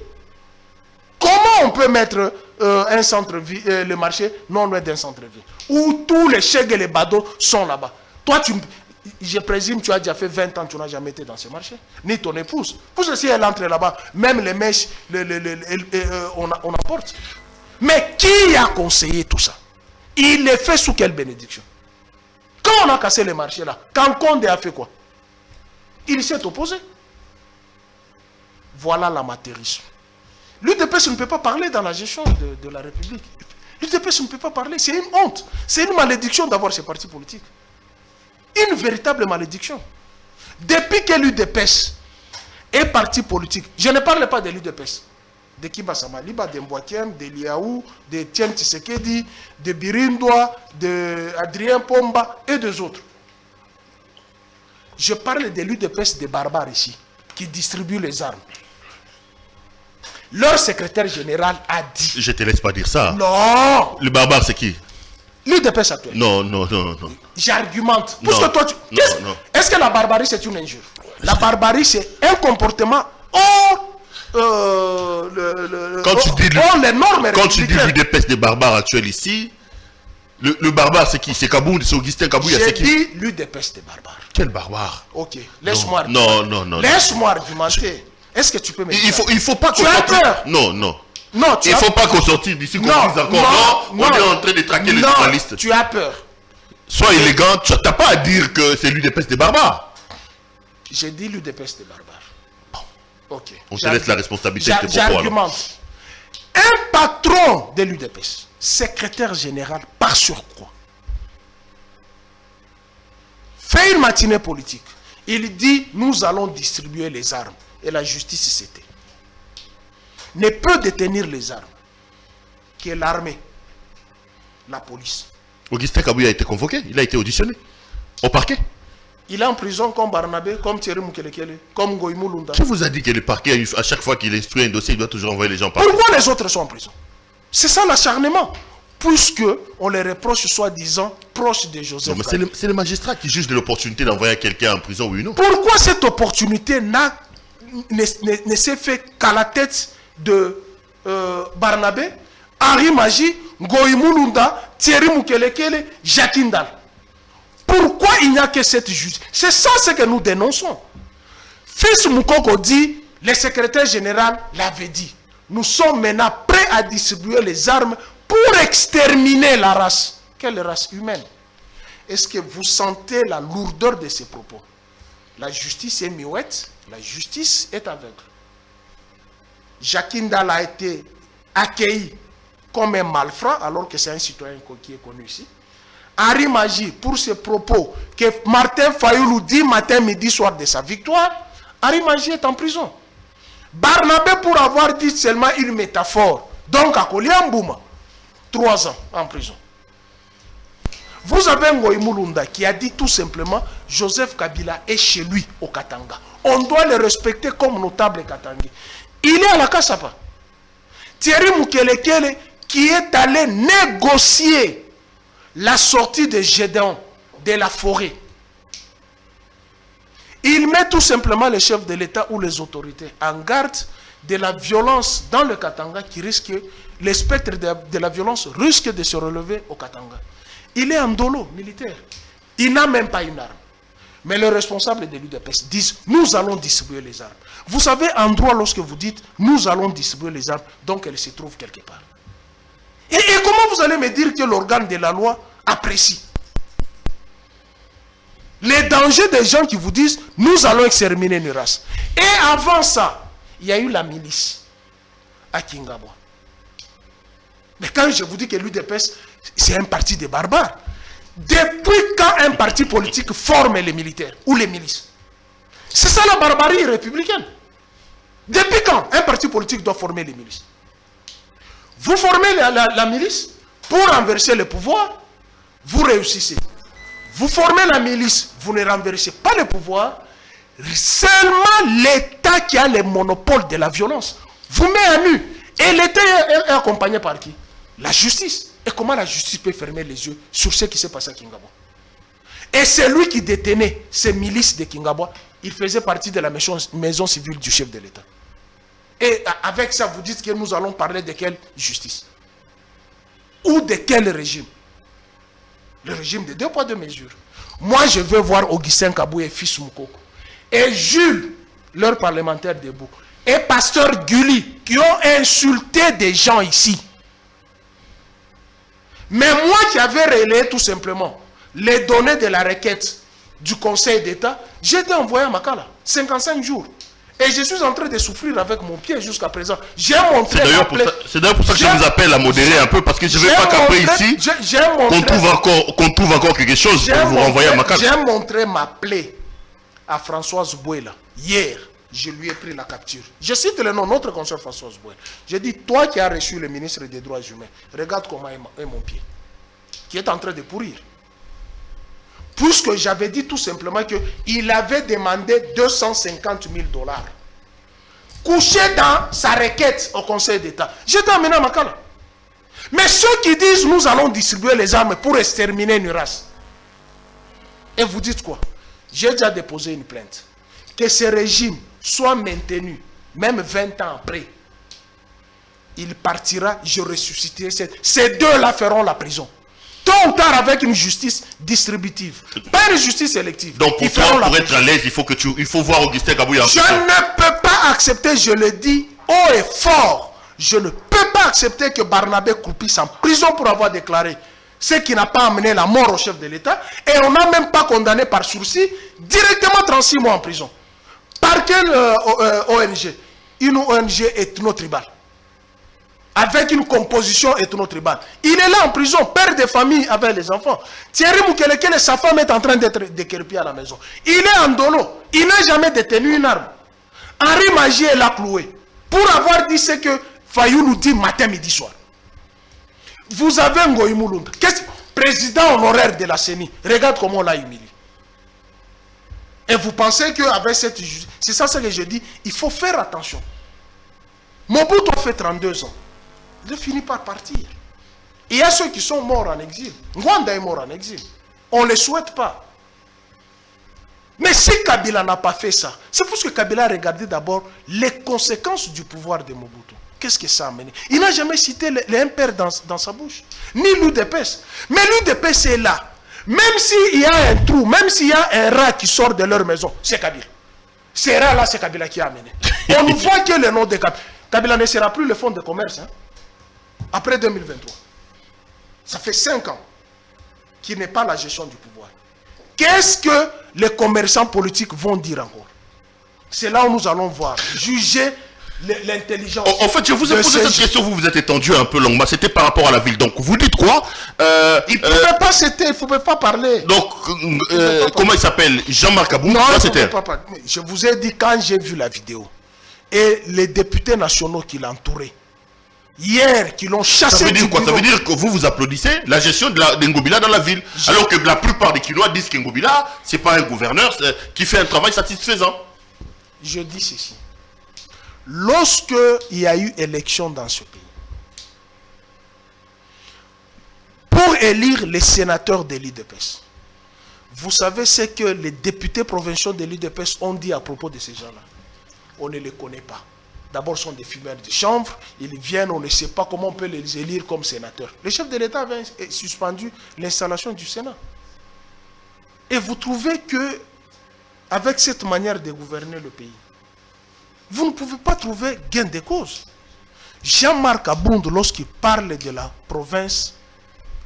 Speaker 1: Comment on peut mettre un centre-ville, le marché non loin d'un centre-ville, où tous les chèques et les badauds sont là-bas? Toi, je présume tu as déjà fait 20 ans, tu n'as jamais été dans ce marché. Ni ton épouse. Pour ceci, elle entre là-bas. Même les mèches, on apporte. Mais qui a conseillé tout ça? Il est fait sous quelle bénédiction? Quand on a cassé les marchés là, Kankonde a fait quoi? Il s'est opposé. Voilà l'amateurisme. L'UDPS ne peut pas parler dans la gestion de la République. L'UDPS ne peut pas parler. C'est une honte. C'est une malédiction d'avoir ces partis politiques. Une véritable malédiction. Depuis que l'UDPS est parti politique, je ne parle pas de l'UDPS, de Kiba Samaliba, de Mbouakiem, de Liaou, de Tien Tshisekedi, de Birindoa, de Adrien Pomba et des autres. Je parle de l'UDPS des barbares ici, qui distribuent les armes. Leur secrétaire général a dit...
Speaker 2: Je te laisse pas dire ça.
Speaker 1: Non.
Speaker 2: Le barbare, c'est qui?
Speaker 1: L'UDPS actuel.
Speaker 2: Non.
Speaker 1: J'argumente. Puisque toi,
Speaker 2: non.
Speaker 1: Est-ce que la barbarie, c'est une injure? La barbarie, c'est un comportement hors...
Speaker 2: Quand tu dis
Speaker 1: les normes
Speaker 2: quand tu dis l'UDPS des barbares actuels ici, le barbare, c'est qui? C'est Kabou, c'est Augustin Kabouya, c'est qui?
Speaker 1: J'ai dit l'UDPS des barbares.
Speaker 2: Quel barbare?
Speaker 1: Ok, laisse-moi...
Speaker 2: Non.
Speaker 1: Laisse-moi argumenter. Est-ce que tu peux me dire?
Speaker 2: Il faut pas qu'on...
Speaker 1: Tu as peur?
Speaker 2: Non.
Speaker 1: Non,
Speaker 2: il ne faut pas qu'on sorte d'ici, qu'on dise encore, on est en train de traquer les journalistes.
Speaker 1: Tu as peur.
Speaker 2: Sois élégant, tu n'as pas à dire que c'est l'UDPS des barbares.
Speaker 1: J'ai dit l'UDPS des barbares. Bon, ok.
Speaker 2: On te laisse la responsabilité de tes propos.
Speaker 1: J'argumente. Un patron de l'UDPS, secrétaire général par surcroît, fait une matinée politique. Il dit, nous allons distribuer les armes. Et la justice c'était. Ne peut détenir les armes que l'armée, la police.
Speaker 2: Augustin Kabouya a été convoqué, il a été auditionné au parquet.
Speaker 1: Il est en prison comme Barnabé, comme Thierry Mukelekele, comme Goïmou Lunda.
Speaker 2: Qui vous a dit que le parquet, à chaque fois qu'il instruit un dossier, il doit toujours envoyer les gens par...
Speaker 1: Pourquoi les autres sont en prison? C'est ça l'acharnement. Puisque on les reproche soi-disant proches de Joseph.
Speaker 2: Non, mais c'est le magistrat qui juge de l'opportunité d'envoyer quelqu'un en prison, oui ou non?
Speaker 1: Pourquoi cette opportunité ne s'est fait qu'à la tête de Barnabé, Henri Magie, Goïmou Lunda, Thierry Mukelekele, Jacques Ndal? Pourquoi il n'y a que cette justice? C'est ça ce que nous dénonçons. Fils Moukoko dit, le secrétaire général l'avait dit. Nous sommes maintenant prêts à distribuer les armes pour exterminer la race. Quelle race humaine? Est-ce que vous sentez la lourdeur de ces propos? La justice est muette, la justice est aveugle. Jacques Ndal a été accueilli comme un malfrat, alors que c'est un citoyen qui est connu ici. Henri Magie, pour ses propos, que Martin Fayoulou dit matin, midi, soir de sa victoire, Henri Magie est en prison. Barnabé, pour avoir dit seulement une métaphore, donc à Koliambouma, 3 ans en prison. Vous avez Ngoïmou Lunda qui a dit tout simplement, Joseph Kabila est chez lui au Katanga. On doit le respecter comme notable Katangais. Il est à la Kassapa. Thierry Mukelekele qui est allé négocier la sortie de Gédéon de la forêt. Il met tout simplement les chefs de l'État ou les autorités en garde de la violence dans le Katanga qui risque, le spectre de la violence risque de se relever au Katanga. Il est en dolo militaire. Il n'a même pas une arme. Mais les responsables de l'UDPS disent, nous allons distribuer les armes. Vous savez, en droit, lorsque vous dites, nous allons distribuer les armes, donc elles se trouvent quelque part. Et comment vous allez me dire que l'organe de la loi apprécie les dangers des gens qui vous disent, nous allons exterminer une race. Et avant ça, il y a eu la milice à Kingabwa. Mais quand je vous dis que l'UDPS, c'est un parti de barbares, depuis quand un parti politique forme les militaires ou les milices? C'est ça la barbarie républicaine. Depuis quand un parti politique doit former les milices? Vous formez la milice pour renverser le pouvoir, vous réussissez. Vous formez la milice, vous ne renversez pas le pouvoir, seulement l'État qui a le monopole de la violence vous met à nu. Et l'État est accompagné par qui? La justice. Et comment la justice peut fermer les yeux sur ce qui s'est passé à Kingabwa? Et c'est lui qui détenait ces milices de Kingabwa. Il faisait partie de la maison civile du chef de l'État. Et avec ça, vous dites que nous allons parler de quelle justice? Ou de quel régime? Le régime de 2 poids 2 mesures. Moi, je veux voir Augustin Kabou et Fils Moukoko. Et Jules, leur parlementaire debout. Et Pasteur Gulli, qui ont insulté des gens ici. Mais moi qui avais relayé tout simplement les données de la requête du Conseil d'État, j'ai été envoyé à Makala, 55 jours. Et je suis en train de souffrir avec mon pied jusqu'à présent. J'ai montré.
Speaker 2: C'est d'ailleurs pour ça que je vous appelle à modérer un peu, parce que je ne veux pas qu'après ici, qu'on trouve encore quelque chose pour vous renvoyer à Makala.
Speaker 1: J'ai montré ma plaie à Françoise Bouela hier. Je lui ai pris la capture. Je cite le nom, notre consoeur Françoise Bouela. J'ai dit, toi qui as reçu le ministre des Droits humains, regarde comment est mon pied, qui est en train de pourrir. Puisque j'avais dit tout simplement qu'il avait demandé 250 000 $. Couché dans sa requête au Conseil d'État. J'étais amené à Makala. Mais ceux qui disent nous allons distribuer les armes pour exterminer une race. Et vous dites quoi? J'ai déjà déposé une plainte. Que ce régime soit maintenu, même 20 ans après. Il partira, je ressusciterai. Ces deux-là feront la prison. Tôt ou tard avec une justice distributive. Pas une justice sélective.
Speaker 2: Donc pour toi, pour être à l'aise, il faut voir Augustin Kabou.
Speaker 1: Je ne peux pas accepter, je le dis haut et fort, je ne peux pas accepter que Barnabé croupisse en prison pour avoir déclaré ce qui n'a pas amené la mort au chef de l'État. Et on n'a même pas condamné par sursis, directement 36 mois en prison. Par quelle ONG? Une ONG ethno-tribale. Avec une composition ethno-tribale. Il est là en prison, père de famille avec les enfants. Thierry Moukelekele, sa femme est en train d'être décrépie à la maison. Il est en dolo. Il n'a jamais détenu une arme. Henri Magie l'a cloué. Pour avoir dit ce que Fayou nous dit matin, midi, soir. Vous avez Ngoï Moulounda, président honoraire de la CENI. Regarde comment on l'a humilié. Et vous pensez qu'avec cette justice, c'est ça ce que je dis, il faut faire attention. Mobutu a fait 32 ans. Il a fini par partir. Il y a ceux qui sont morts en exil. Rwanda est mort en exil. On ne les souhaite pas. Mais si Kabila n'a pas fait ça, c'est parce que Kabila a regardé d'abord les conséquences du pouvoir de Mobutu. Qu'est-ce que ça a amené? Il n'a jamais cité les impairs dans sa bouche. Ni l'UDPS. Mais l'UDPS est là. Même s'il y a un trou, même s'il y a un rat qui sort de leur maison, c'est Kabila. Ces rats-là, c'est Kabila qui a amené. On voit que le nom de Kabila. Kabila ne sera plus le fonds de commerce. Hein, après 2023. Ça fait 5 ans qu'il n'est pas la gestion du pouvoir. Qu'est-ce que les commerçants politiques vont dire encore? C'est là où nous allons voir, juger l'intelligence.
Speaker 2: En fait, je vous ai posé cette question, vous vous êtes étendu un peu longuement, c'était par rapport à la ville. Donc, vous dites quoi?
Speaker 1: Il ne pouvait pas parler.
Speaker 2: Donc, comment il s'appelle? Jean-Marc Abou?
Speaker 1: Non, je vous ai dit, quand j'ai vu la vidéo, et les députés nationaux qui l'entouraient, hier, qui l'ont chassé.
Speaker 2: Ça veut dire quoi? Ça veut dire que vous applaudissez la gestion de Ngobila dans la ville. Alors que la plupart des Kinois disent que Ngobila, ce n'est pas un gouverneur qui fait un travail satisfaisant.
Speaker 1: Je dis ceci. Lorsque il y a eu élection dans ce pays, pour élire les sénateurs de l'UDPS, vous savez ce que les députés provinciaux de l'UDPS ont dit à propos de ces gens-là? On ne les connaît pas. D'abord, ce sont des fumeurs de chanvre. Ils viennent, on ne sait pas comment on peut les élire comme sénateurs. Le chef de l'État avait suspendu l'installation du Sénat. Et vous trouvez que avec cette manière de gouverner le pays. Vous ne pouvez pas trouver gain de cause. Jean-Marc Abound, lorsqu'il parle de la province,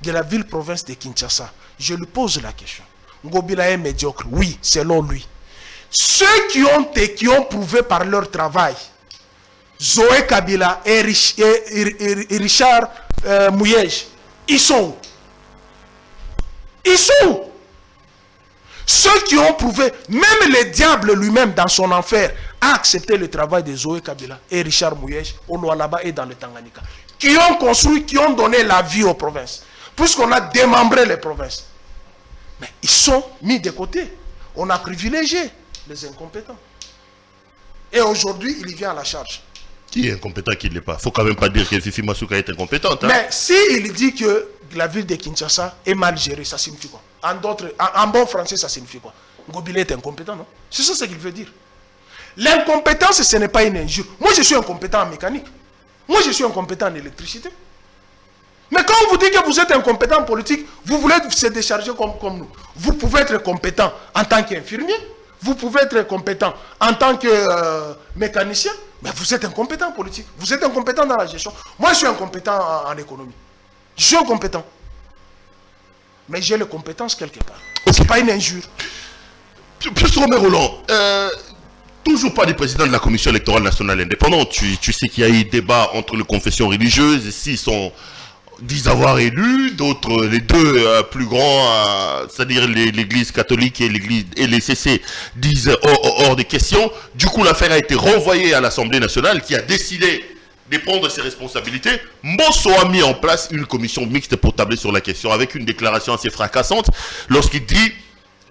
Speaker 1: de la ville-province de Kinshasa, je lui pose la question. Ngobila est médiocre, oui, selon lui. Ceux qui ont prouvé par leur travail, Zoé Kabila et Richard Mouyej, ils sont où? Ils sont où? Ceux qui ont prouvé, même le diable lui-même dans son enfer, a accepté le travail de Zoé Kabila et Richard Mouyej au Lualaba et dans le Tanganyika. Qui ont construit, qui ont donné la vie aux provinces. Puisqu'on a démembré les provinces. Mais ils sont mis de côté. On a privilégié les incompétents. Et aujourd'hui, il y vient à la charge.
Speaker 2: Qui est incompétent, qui ne l'est pas? Il ne faut quand même pas dire que Fifi Masuka est incompétente. Hein?
Speaker 1: Mais s'il dit que la ville de Kinshasa est mal gérée, ça signifie quoi? En bon français, ça signifie quoi? Ngobila est incompétent, non? C'est ça ce qu'il veut dire. L'incompétence, ce n'est pas une injure. Moi, je suis incompétent en mécanique. Moi, je suis incompétent en électricité. Mais quand on vous dit que vous êtes incompétent en politique, vous voulez se décharger comme nous. Vous pouvez être compétent en tant qu'infirmier, vous pouvez être compétent en tant que mécanicien, mais vous êtes incompétent en politique. Vous êtes incompétent dans la gestion. Moi, je suis incompétent en économie. Je suis incompétent. Mais j'ai les compétences quelque part. Ce n'est pas une injure.
Speaker 2: Plus Romain Roland, toujours pas du président de la Commission électorale nationale indépendante. Tu sais qu'il y a eu débat entre les confessions religieuses. S'ils sont disent avoir élu, d'autres, les deux plus grands, c'est-à-dire l'église catholique et les CC, disent hors de question. Du coup, l'affaire a été renvoyée à l'Assemblée nationale qui a décidé de prendre ses responsabilités. Mosso a mis en place une commission mixte pour tabler sur la question avec une déclaration assez fracassante lorsqu'il dit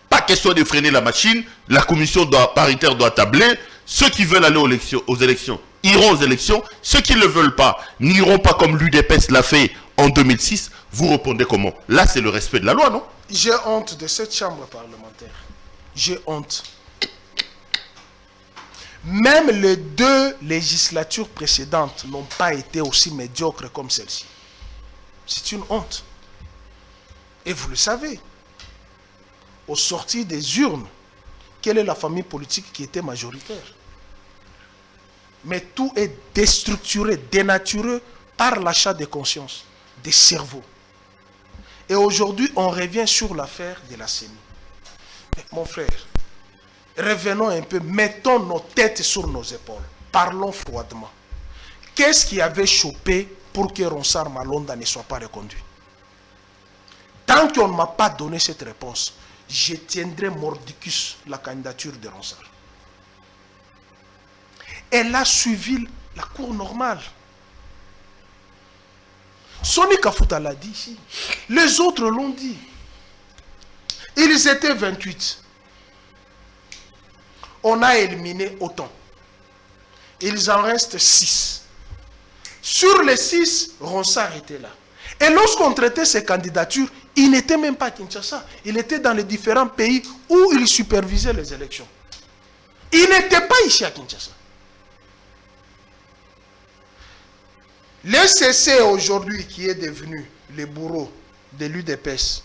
Speaker 2: pas question de freiner la machine, la commission paritaire doit tabler. Ceux qui veulent aller aux élections iront aux élections. Ceux qui ne le veulent pas n'iront pas comme l'UDPS l'a fait en 2006. Vous répondez comment? Là, c'est le respect de la loi, non?
Speaker 1: J'ai honte de cette chambre parlementaire. J'ai honte. Même les deux législatures précédentes n'ont pas été aussi médiocres comme celle-ci. C'est une honte. Et vous le savez. Au sortir des urnes, quelle est la famille politique qui était majoritaire? Mais tout est déstructuré, dénaturé par l'achat de conscience, des cerveaux. Et aujourd'hui, on revient sur l'affaire de la CENI. Mais mon frère, revenons un peu, mettons nos têtes sur nos épaules. Parlons froidement. Qu'est-ce qui avait chopé pour que Ronsard Malonda ne soit pas reconduit? Tant qu'on ne m'a pas donné cette réponse, je tiendrai mordicus la candidature de Ronsard. Elle a suivi la cour normale. Soni Kafuta l'a dit ici. Les autres l'ont dit. Ils étaient 28. On a éliminé autant. Il en reste 6. Sur les 6, Ronsard était là. Et lorsqu'on traitait ces candidatures, il n'était même pas à Kinshasa. Il était dans les différents pays où il supervisait les élections. Il n'était pas ici à Kinshasa. Le CC aujourd'hui qui est devenu le bourreau de l'UDPS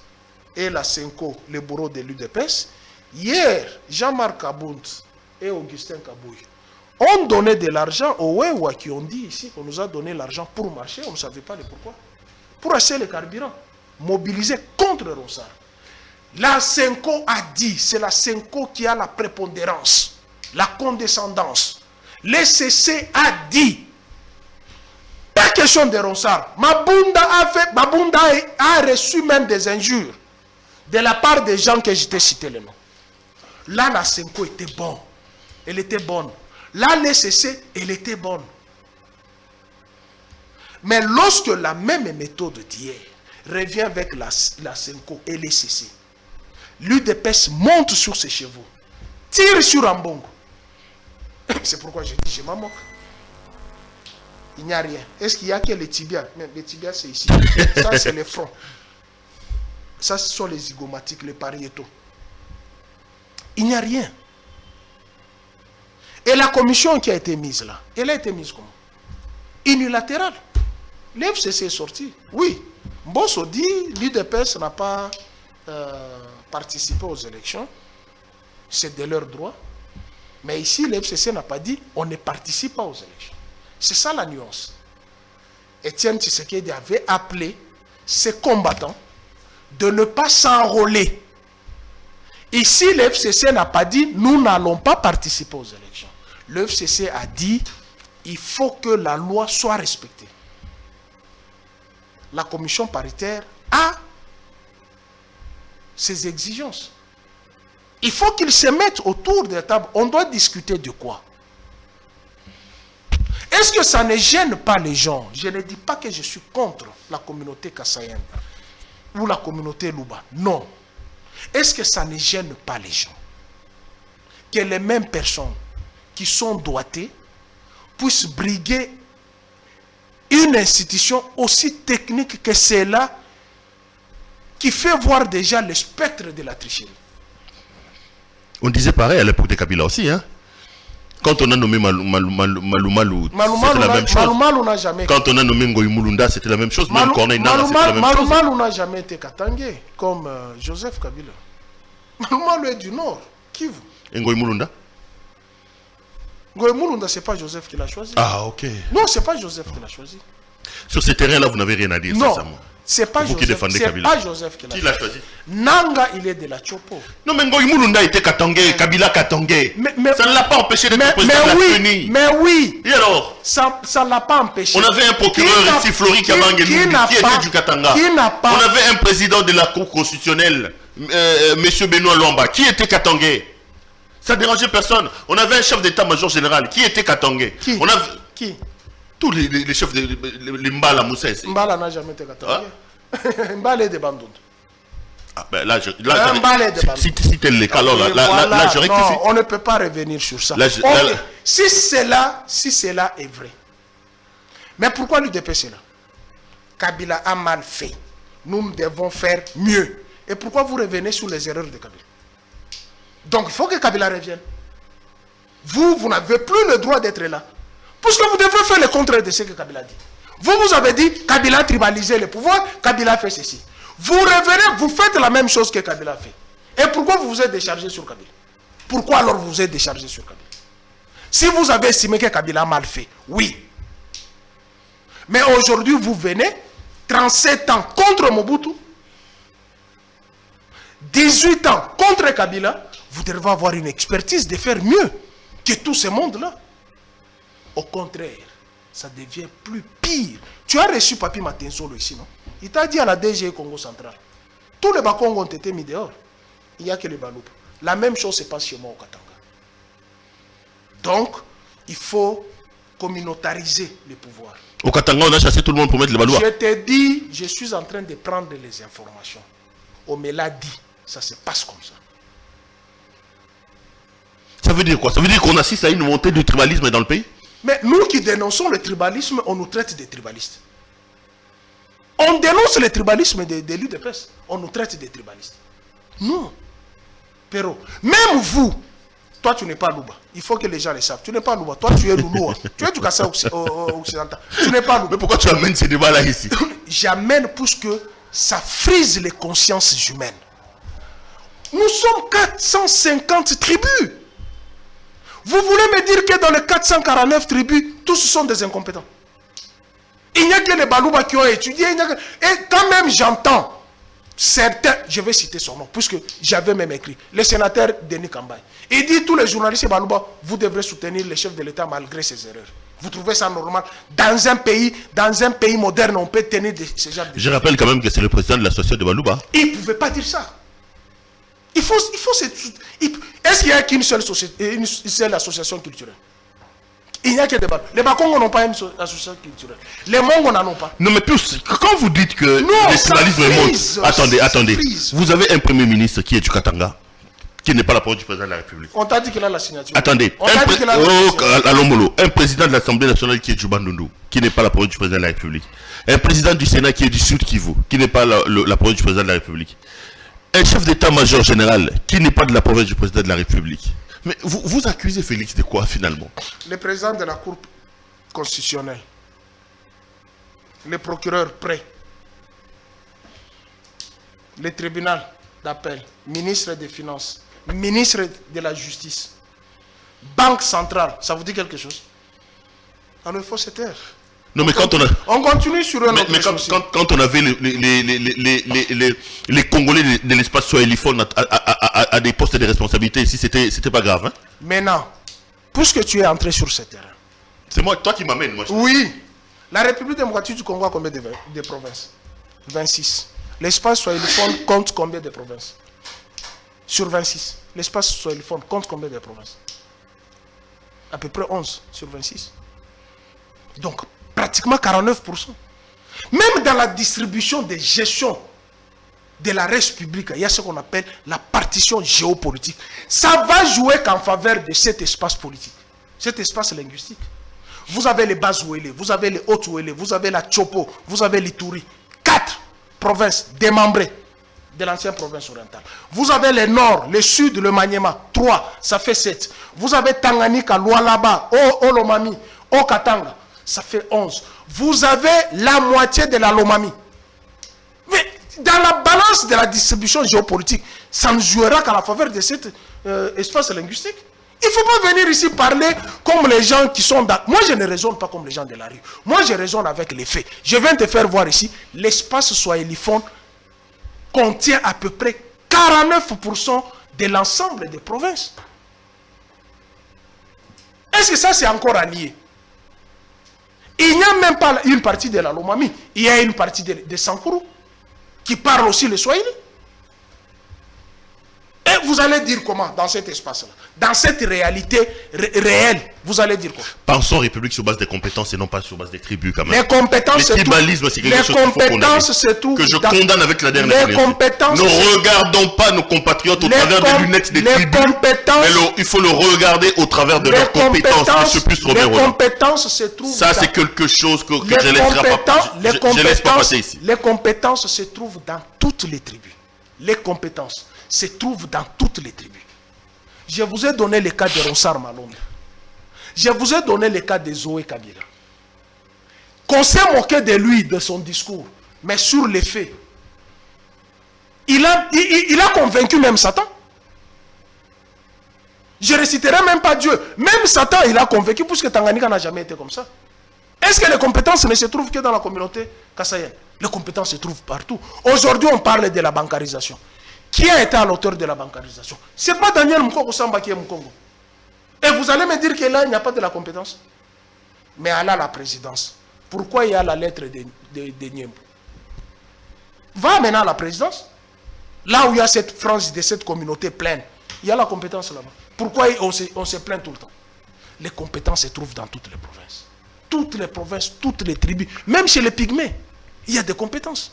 Speaker 1: et la Senko, le bourreau de l'UDPS, hier, Jean-Marc Abound et Augustin Kabouy ont donné de l'argent aux Wewa qui ont dit ici qu'on nous a donné l'argent pour marcher, on ne savait pas le pourquoi. Pour acheter les carburants, mobilisés contre Ronsard. La Senko a dit, c'est la Senko qui a la prépondérance, la condescendance. Le CC a dit, pas question de Ronsard. Mabunda a reçu même des injures de la part des gens que je t'ai cité le nom. Là, la Senko était bonne. Elle était bonne. Là, le CC, elle était bonne. Mais lorsque la même méthode d'hier revient avec la Senko et les CC, l'UDPS monte sur ses chevaux, tire sur Ambongo. C'est pourquoi je dis, je m'en moque. Il n'y a rien. Est-ce qu'il y a que les tibias? Les tibias, c'est ici. Ça, c'est les fronts. Ça, ce sont les zygomatiques, les pariétaux. Il n'y a rien. Et la commission qui a été mise là, elle a été mise comment? Unilatérale. L'FCC est sorti. Oui. Mbosso dit l'UDPS n'a pas participé aux élections. c'est de leur droit. Mais ici, le FCC n'a pas dit on ne participe pas aux élections. C'est ça la nuance. Étienne Tshisekedi avait appelé ses combattants de ne pas s'enrôler. Ici, le FCC n'a pas dit nous n'allons pas participer aux élections. Le FCC a dit il faut que la loi soit respectée. La commission paritaire a ses exigences. Il faut qu'ils se mettent autour de la table. On doit discuter de quoi? Est-ce que ça ne gêne pas les gens? Je ne dis pas que je suis contre la communauté kassaïenne ou la communauté Luba. Non. Est-ce que ça ne gêne pas les gens que les mêmes personnes qui sont doigtées puissent briguer une institution aussi technique que celle-là qui fait voir déjà le spectre de la tricherie?
Speaker 2: On disait pareil à l'époque de Kabila aussi, hein. Quand on a nommé Malumalu, c'était la même chose.
Speaker 1: Malumalu n'a jamais.
Speaker 2: Quand on a nommé Ngoï Mulunda, c'était la même chose. Même Corneille Nana, c'était la même chose.
Speaker 1: Malumalu n'a jamais été katangé comme Joseph Kabila. Malumalu est du Nord. Kivu.
Speaker 2: Et Ngoï Mulunda?
Speaker 1: Ngoï Mulunda, ce n'est pas Joseph qui l'a choisi.
Speaker 2: Ah, ok.
Speaker 1: Non, ce n'est pas Joseph qui l'a choisi.
Speaker 2: Sur ces terrains-là, vous n'avez rien à dire,
Speaker 1: non.
Speaker 2: sincèrement.
Speaker 1: C'est pas
Speaker 2: vous
Speaker 1: Joseph,
Speaker 2: qui défendez Kabila.
Speaker 1: Pas Joseph qui l'a choisi. Nanga, il est de la Chopo.
Speaker 2: Non, mais Ngoï Mulunda était katangé, Kabila katangé. Ça ne l'a pas empêché d'être président de la CENI.
Speaker 1: Mais oui.
Speaker 2: Et alors?
Speaker 1: Ça ne l'a pas empêché.
Speaker 2: On avait un procureur ici, Flori Kabange, qui était du Katanga. On avait un président de la Cour constitutionnelle, M. Benoît Lomba, qui était katangé. Ça ne dérangeait personne. On avait un chef d'état-major général qui était katangé.
Speaker 1: Qui?
Speaker 2: Tous les chefs de les Mbala Moussa.
Speaker 1: Mbala n'a jamais été katangé. Mbala est de Bandundu.
Speaker 2: Ah ben là, si tel le cas, alors là, je rectifie.
Speaker 1: Non, on ne peut pas revenir sur ça. Si cela est vrai. Mais pourquoi l'UDP c'est là? Kabila a mal fait. Nous devons faire mieux. Et pourquoi vous revenez sur les erreurs de Kabila? Donc il faut que Kabila revienne. Vous n'avez plus le droit d'être là. Puisque vous devez faire le contraire de ce que Kabila dit. Vous avez dit Kabila a tribalisé le pouvoir, Kabila fait ceci. Vous revenez, vous faites la même chose que Kabila fait. Et pourquoi vous vous êtes déchargé sur Kabila? Pourquoi alors vous vous êtes déchargé sur Kabila? Si vous avez estimé que Kabila a mal fait, oui. Mais aujourd'hui, vous venez, 37 ans contre Mobutu, 18 ans contre Kabila, vous devez avoir une expertise de faire mieux que tout ce monde-là. Au contraire, ça devient plus pire. Tu as reçu Papi Matenzolo ici, non? Il t'a dit à la DG Congo Central. Tous les Bakongos ont été mis dehors. Il n'y a que les Baloup. La même chose se passe chez moi au Katanga. Donc, il faut communautariser les pouvoirs.
Speaker 2: Au Katanga, on a chassé tout le monde pour mettre les Balouas.
Speaker 1: Je te dis, je suis en train de prendre les informations. On me l'a dit. Ça se passe comme ça.
Speaker 2: Ça veut dire quoi? Ça veut dire qu'on assiste à une montée du tribalisme dans le pays?
Speaker 1: Mais nous qui dénonçons le tribalisme, on nous traite de tribalistes. On dénonce le tribalisme de l'UDPS, on nous traite de tribalistes. Non. Pero, même vous, toi tu n'es pas Louba. Il faut que les gens le savent. Tu n'es pas Louba. Toi tu es Loulou. Tu es du Kassai occidental. Tu n'es pas Louba.
Speaker 2: Mais pourquoi tu amènes ces débats-là ici?
Speaker 1: J'amène puisque ça frise les consciences humaines. Nous sommes 450 tribus. Vous voulez me dire que dans les 449 tribus, tous sont des incompétents? Il n'y a que les Balouba qui ont étudié. Et quand même j'entends certains, je vais citer son nom, puisque j'avais même écrit, le sénateur Denis Kambaye. Il dit tous les journalistes Balouba, vous devrez soutenir le chef de l'État malgré ses erreurs. Vous trouvez ça normal? Dans un pays moderne, on peut tenir ce genre de...
Speaker 2: Je rappelle quand même que c'est le président de l'association de Balouba.
Speaker 1: Il ne pouvait pas dire ça. Est-ce qu'il n'y a qu'une seule association culturelle? Il n'y a que des Bakongos. Les Bakongos n'ont pas une association culturelle. Les Mongos n'en ont pas.
Speaker 2: Non, mais quand vous dites que le tribalisme monte, attendez. Vous avez un premier ministre qui est du Katanga, qui n'est pas la parole du président de la République.
Speaker 1: On t'a dit qu'il a la signature.
Speaker 2: Attendez. Un président de l'Assemblée nationale qui est du Bandundu, qui n'est pas la parole du président de la République. Un président du Sénat qui est du Sud Kivu, qui n'est pas la parole du président de la République. Un chef d'état-major général qui n'est pas de la province du président de la République. Mais vous accusez Félix de quoi finalement?
Speaker 1: Le président de la Cour constitutionnelle, le procureur près, le tribunal d'appel, ministre des Finances, ministre de la Justice, Banque centrale, ça vous dit quelque chose? Alors il faut se taire.
Speaker 2: Non, mais quand
Speaker 1: on continue sur un autre
Speaker 2: mais quand on avait les Congolais de l'espace soiliphone à des postes de responsabilité, ici, c'était pas grave. Hein?
Speaker 1: Maintenant, puisque tu es entré sur ce terrain.
Speaker 2: C'est toi qui m'amène, moi.
Speaker 1: Oui. La République démocratique du Congo a combien de provinces? 26. L'espace soiliphone compte combien de provinces? Sur 26. L'espace soiliphone compte combien de provinces? À peu près 11 sur 26. Donc, pratiquement 49%. Même dans la distribution des gestions de la res publique, il y a ce qu'on appelle la partition géopolitique. Ça va jouer qu'en faveur de cet espace politique, cet espace linguistique. Vous avez les Bas-Ouélé, vous avez les Hautes-Ouélé, vous avez la Tchopo, vous avez l'Ituri. 4 provinces démembrées de l'ancienne province orientale. Vous avez le Nord, le Sud, le Maniema. 3, ça fait 7. Vous avez Tanganyika, Lualaba, Olomami, Okatanga. Ça fait 11. Vous avez la moitié de la Lomami. Mais dans la balance de la distribution géopolitique, ça ne jouera qu'à la faveur de cet espace linguistique. Il ne faut pas venir ici parler comme les gens qui sont dans... Moi, je ne raisonne pas comme les gens de la rue. Moi, je raisonne avec les faits. Je viens te faire voir ici, l'espace soiliphone contient à peu près 49% de l'ensemble des provinces. Est-ce que ça, c'est encore à nier? Il n'y a même pas une partie de la Lomami. Il y a une partie de Sankuru qui parle aussi le Swahili. Et vous allez dire comment dans cet espace-là? Dans cette réalité réelle, vous allez dire quoi?
Speaker 2: Pensons République sur base des compétences et non pas sur base des tribus quand même.
Speaker 1: Les compétences,
Speaker 2: le tribalisme, c'est quelque chose que je condamne avec la dernière compétence. Ne regardons pas nos compatriotes au travers des lunettes des tribus. Mais il faut le regarder au travers de leurs compétences.
Speaker 1: Les compétences se trouvent...
Speaker 2: Ça, c'est quelque chose que je ne laisse pas passer ici.
Speaker 1: Les compétences se trouvent dans toutes les tribus. Les compétences se trouvent dans toutes les tribus. Je vous ai donné le cas de Ronsard Malonga. Je vous ai donné le cas de Zoé Kabila. Qu'on s'est moqué de lui, de son discours, mais sur les faits, il a convaincu même Satan. Je ne réciterai même pas Dieu. Même Satan, il a convaincu, puisque Tanganyika n'a jamais été comme ça. Est-ce que les compétences ne se trouvent que dans la communauté kassaïenne? Les compétences se trouvent partout. Aujourd'hui, on parle de la bancarisation. Qui a été à l'auteur de la bancarisation? Ce n'est pas Daniel Mukoko Samba qui est Mukongo. Et vous allez me dire que là, il n'y a pas de la compétence. Mais elle a la présidence. Pourquoi il y a la lettre de Niembo? Va maintenant à la présidence. Là où il y a cette frange de cette communauté pleine, il y a la compétence là-bas. Pourquoi on se plaint tout le temps? Les compétences se trouvent dans toutes les provinces. Toutes les provinces, toutes les tribus. Même chez les pygmées, il y a des compétences.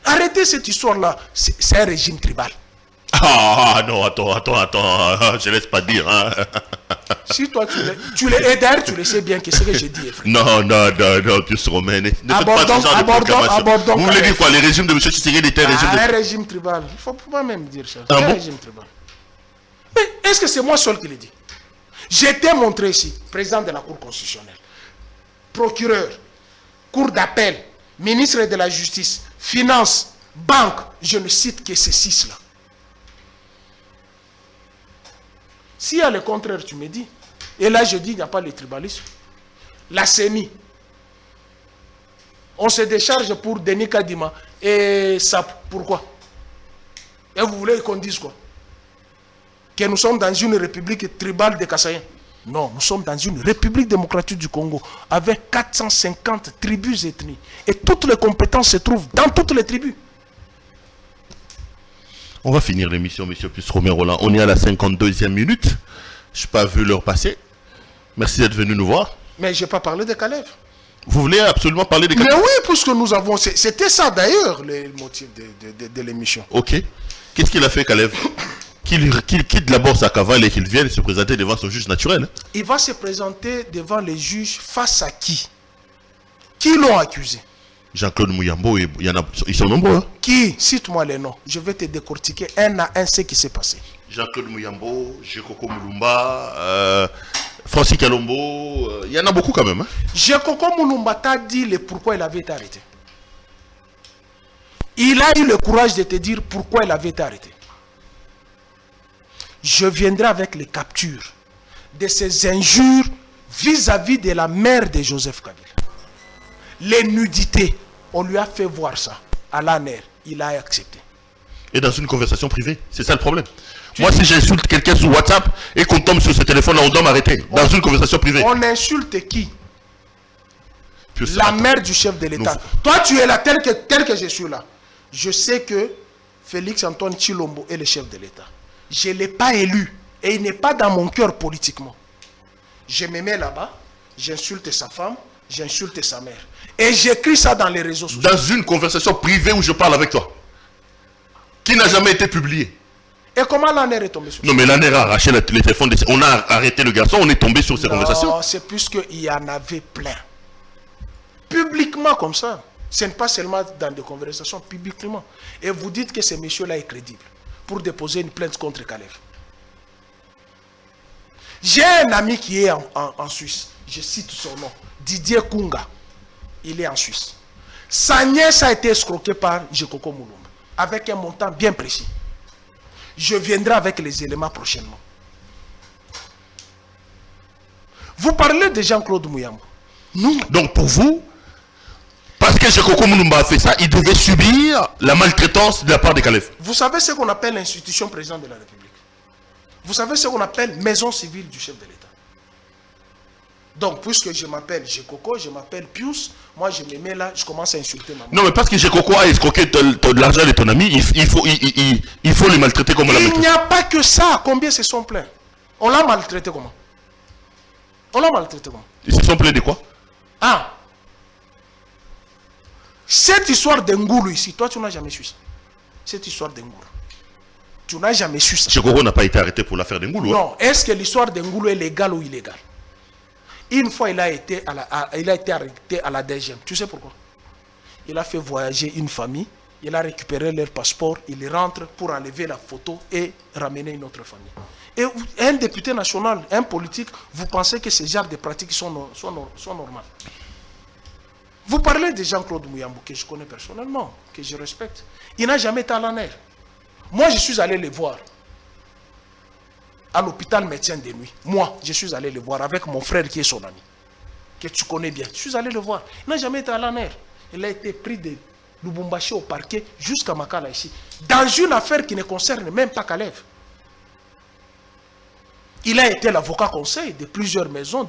Speaker 1: Arrêtez cette histoire-là. C'est un régime tribal.
Speaker 2: Ah non, attends, je ne laisse pas dire. Hein.
Speaker 1: Si toi tu l'es, et d'ailleurs tu le sais bien que c'est ce que j'ai dit.
Speaker 2: Non, Pius Romain, ne faites pas ce genre de proclamation. Vous voulez dire quoi? Les régimes de M. Tshisekedi étaient
Speaker 1: un régime tribal. Il ne faut pas même dire ça. C'est un régime tribal. Mais est-ce que c'est moi seul qui l'ai dit? J'étais montré ici, président de la Cour constitutionnelle, procureur, Cour d'appel, ministre de la Justice, Finance, Banque, je ne cite que ces 6-là. S'il y a le contraire, tu me dis. Et là, je dis, il n'y a pas le tribalisme. La CENI. On se décharge pour Denis Kadima. Et ça, pourquoi? Et vous voulez qu'on dise quoi? Que nous sommes dans une république tribale des Kassaïens? Non, nous sommes dans une république démocratique du Congo avec 450 tribus et ethnies. Et toutes les compétences se trouvent dans toutes les tribus.
Speaker 2: On va finir l'émission, M. Pius Romero. On est à la 52e minute. Je n'ai pas vu l'heure passer. Merci d'être venu nous voir.
Speaker 1: Mais je n'ai pas parlé de Kalev.
Speaker 2: Vous voulez absolument parler de Kalev?
Speaker 1: Mais oui, puisque nous avons... C'était ça d'ailleurs, le motif de l'émission.
Speaker 2: Ok. Qu'est-ce qu'il a fait, Kalev? Qu'il quitte d'abord sa cavale et qu'il vienne se présenter devant son juge naturel.
Speaker 1: Il va se présenter devant les juges face à qui? Qui l'ont accusé?
Speaker 2: Jean-Claude Muyambo, ils sont nombreux. Hein?
Speaker 1: Qui? Cite-moi les noms. Je vais te décortiquer un à un ce qui s'est passé.
Speaker 2: Jean-Claude Muyambo, Jekoko Mulumba, Francis Kalombo, il y en a beaucoup quand même. Hein?
Speaker 1: Jekoko Mulumba t'a dit le pourquoi il avait été arrêté. Il a eu le courage de te dire pourquoi il avait été arrêté. je viendrai avec les captures de ces injures vis-à-vis de la mère de Joseph Kabila. Les nudités, on lui a fait voir ça à l'ANER, il a accepté.
Speaker 2: Et dans une conversation privée, c'est ça le problème. Moi, si j'insulte quelqu'un sur WhatsApp et qu'on tombe sur ce téléphone-là, on doit m'arrêter. Dans une conversation privée.
Speaker 1: On insulte qui? La mère du chef de l'État. Toi, tu es là tel que je suis là. Je sais que Félix Antoine Tshilombo est le chef de l'État. Je ne l'ai pas élu. Et il n'est pas dans mon cœur politiquement. Je me mets là-bas, j'insulte sa femme, j'insulte sa mère. Et j'écris ça dans les réseaux sociaux.
Speaker 2: Dans une conversation privée où je parle avec toi. Qui n'a jamais été publiée.
Speaker 1: Et comment l'ANER est tombé sur ça?
Speaker 2: Non, mais l'ANER a arraché le téléphone. On a arrêté le garçon, on est tombé sur ces conversations.
Speaker 1: Non, c'est plus qu'il y en avait plein. Publiquement comme ça. Ce n'est pas seulement dans des conversations, publiquement. Et vous dites que ce monsieur-là est crédible pour déposer une plainte contre Kalev. J'ai un ami qui est en Suisse. Je cite son nom. Didier Kunga. Il est en Suisse. Sa nièce a été escroquée par Jekoko Mulumba. Avec un montant bien précis. Je viendrai avec les éléments prochainement. Vous parlez de Jean-Claude Mouyambo. Nous.
Speaker 2: Donc pour vous, parce que Jekoko Mulumba a fait ça, il devait subir la maltraitance de la part de Kalev.
Speaker 1: Vous savez ce qu'on appelle l'institution président de la République. Vous savez ce qu'on appelle maison civile du chef de l'État. Donc, puisque je m'appelle Jekoko, je m'appelle Pius, moi je me mets là, je commence à insulter ma mère.
Speaker 2: Non, mais parce que Jekoko a escroqué de l'argent de ton ami, il faut les maltraiter comme on l'a maltraité.
Speaker 1: Il n'y a pas que ça. Combien se sont plaints? On l'a maltraité comment? On l'a maltraité comment?
Speaker 2: Ils se sont plaints de quoi?
Speaker 1: Ah! Cette histoire d'Engoulou ici, toi tu n'as jamais su ça. Cette histoire d'Engoulou. Tu n'as jamais su ça.
Speaker 2: Jekoko n'a pas été arrêté pour l'affaire d'Engoulou.
Speaker 1: Non. Est-ce que l'histoire d'Engoulou est légale ou illégale? Une fois, il a été arrêté à la DGM. Tu sais pourquoi? Il a fait voyager une famille, il a récupéré leur passeport, il rentre pour enlever la photo et ramener une autre famille. Et un député national, un politique, vous pensez que ces genres de pratiques sont normales? Vous parlez de Jean-Claude Mouyambo, que je connais personnellement, que je respecte. Il n'a jamais été à l'ANER. Moi, je suis allé les voir à l'hôpital médecin de nuit. Moi, je suis allé le voir avec mon frère qui est son ami, que tu connais bien. Je suis allé le voir. Il n'a jamais été à l'ANER. Il a été pris de Lubumbashi au parquet jusqu'à Makala ici, dans une affaire qui ne concerne même pas Kalev. Il a été l'avocat conseil de plusieurs maisons,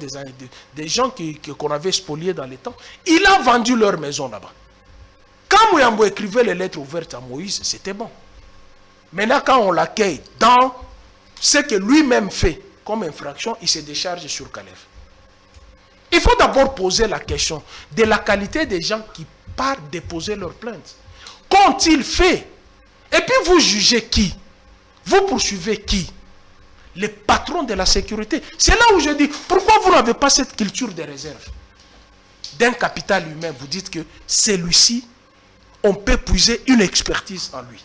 Speaker 1: des gens qu'on avait spoliés dans les temps. Il a vendu leur maison là-bas. Quand Mouyambo écrivait les lettres ouvertes à Moïse, c'était bon. Maintenant, quand on l'accueille dans ce que lui-même fait comme infraction, il se décharge sur Kalev. Il faut d'abord poser la question de la qualité des gens qui partent déposer leur plainte. Qu'ont-ils fait? Et puis vous jugez qui? Vous poursuivez qui? Les patrons de la sécurité. C'est là où je dis, pourquoi vous n'avez pas cette culture de réserve d'un capital humain? Vous dites que celui-ci, on peut puiser une expertise en lui.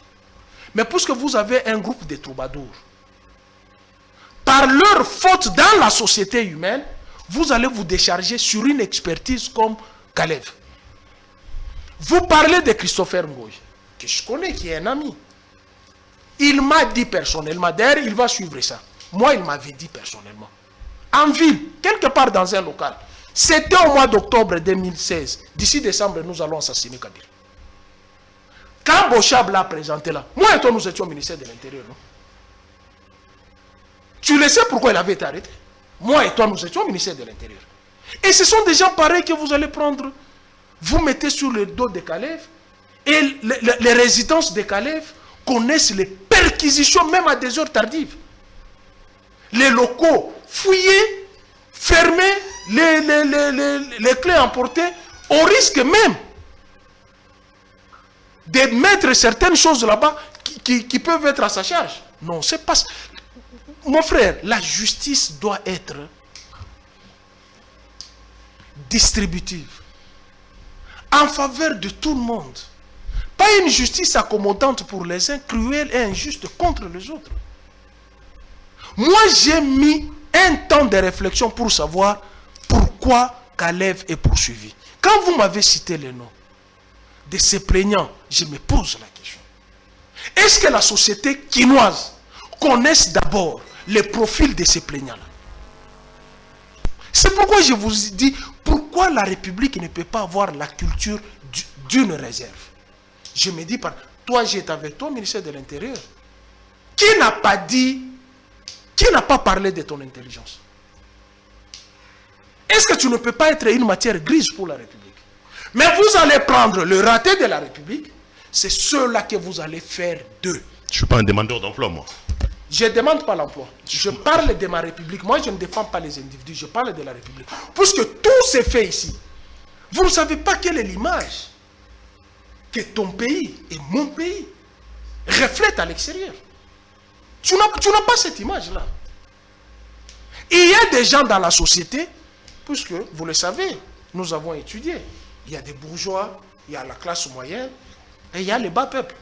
Speaker 1: Mais puisque vous avez un groupe de troubadours, par leur faute dans la société humaine, vous allez vous décharger sur une expertise comme Kalev. Vous parlez de Christopher Ngoy, que je connais, qui est un ami. Il m'a dit personnellement, d'ailleurs il va suivre ça. Moi, il m'avait dit personnellement. En ville, quelque part dans un local. C'était au mois d'octobre 2016. D'ici décembre, nous allons assassiner Kabila. Quand Bochab l'a présenté là, moi et toi, nous étions au ministère de l'Intérieur, non? Tu le sais pourquoi il avait été arrêté? Moi et toi, nous étions au ministère de l'Intérieur. Et ce sont des gens pareils que vous allez prendre. Vous mettez sur le dos de Kalev. Et les résidences de Kalev connaissent les perquisitions, même à des heures tardives. Les locaux fouillés, fermés, les clés emportées, au risque même de mettre certaines choses là-bas qui peuvent être à sa charge. Non, c'est pas... Mon frère, la justice doit être distributive, en faveur de tout le monde. Pas une justice accommodante pour les uns, cruelle et injuste contre les autres. Moi, j'ai mis un temps de réflexion pour savoir pourquoi Kalev est poursuivi. Quand vous m'avez cité les noms de ces plaignants, je me pose la question. Est-ce que la société quinoise connaissent d'abord les profils de ces plaignants-là. C'est pourquoi je vous dis, pourquoi la République ne peut pas avoir la culture d'une réserve? Je me dis, toi j'étais avec toi, ministère de l'Intérieur. Qui n'a pas dit, qui n'a pas parlé de ton intelligence? Est-ce que tu ne peux pas être une matière grise pour la République? Mais vous allez prendre le raté de la République, c'est ceux-là que vous allez faire d'eux.
Speaker 2: Je ne suis pas un demandeur d'emploi, moi.
Speaker 1: Je ne demande pas l'emploi. Je parle de ma République. Moi, je ne défends pas les individus. Je parle de la République. Puisque tout s'est fait ici. Vous ne savez pas quelle est l'image que ton pays et mon pays reflètent à l'extérieur. Tu n'as pas cette image-là. Il y a des gens dans la société, puisque, vous le savez, nous avons étudié. Il y a des bourgeois, il y a la classe moyenne, et il y a les bas peuples.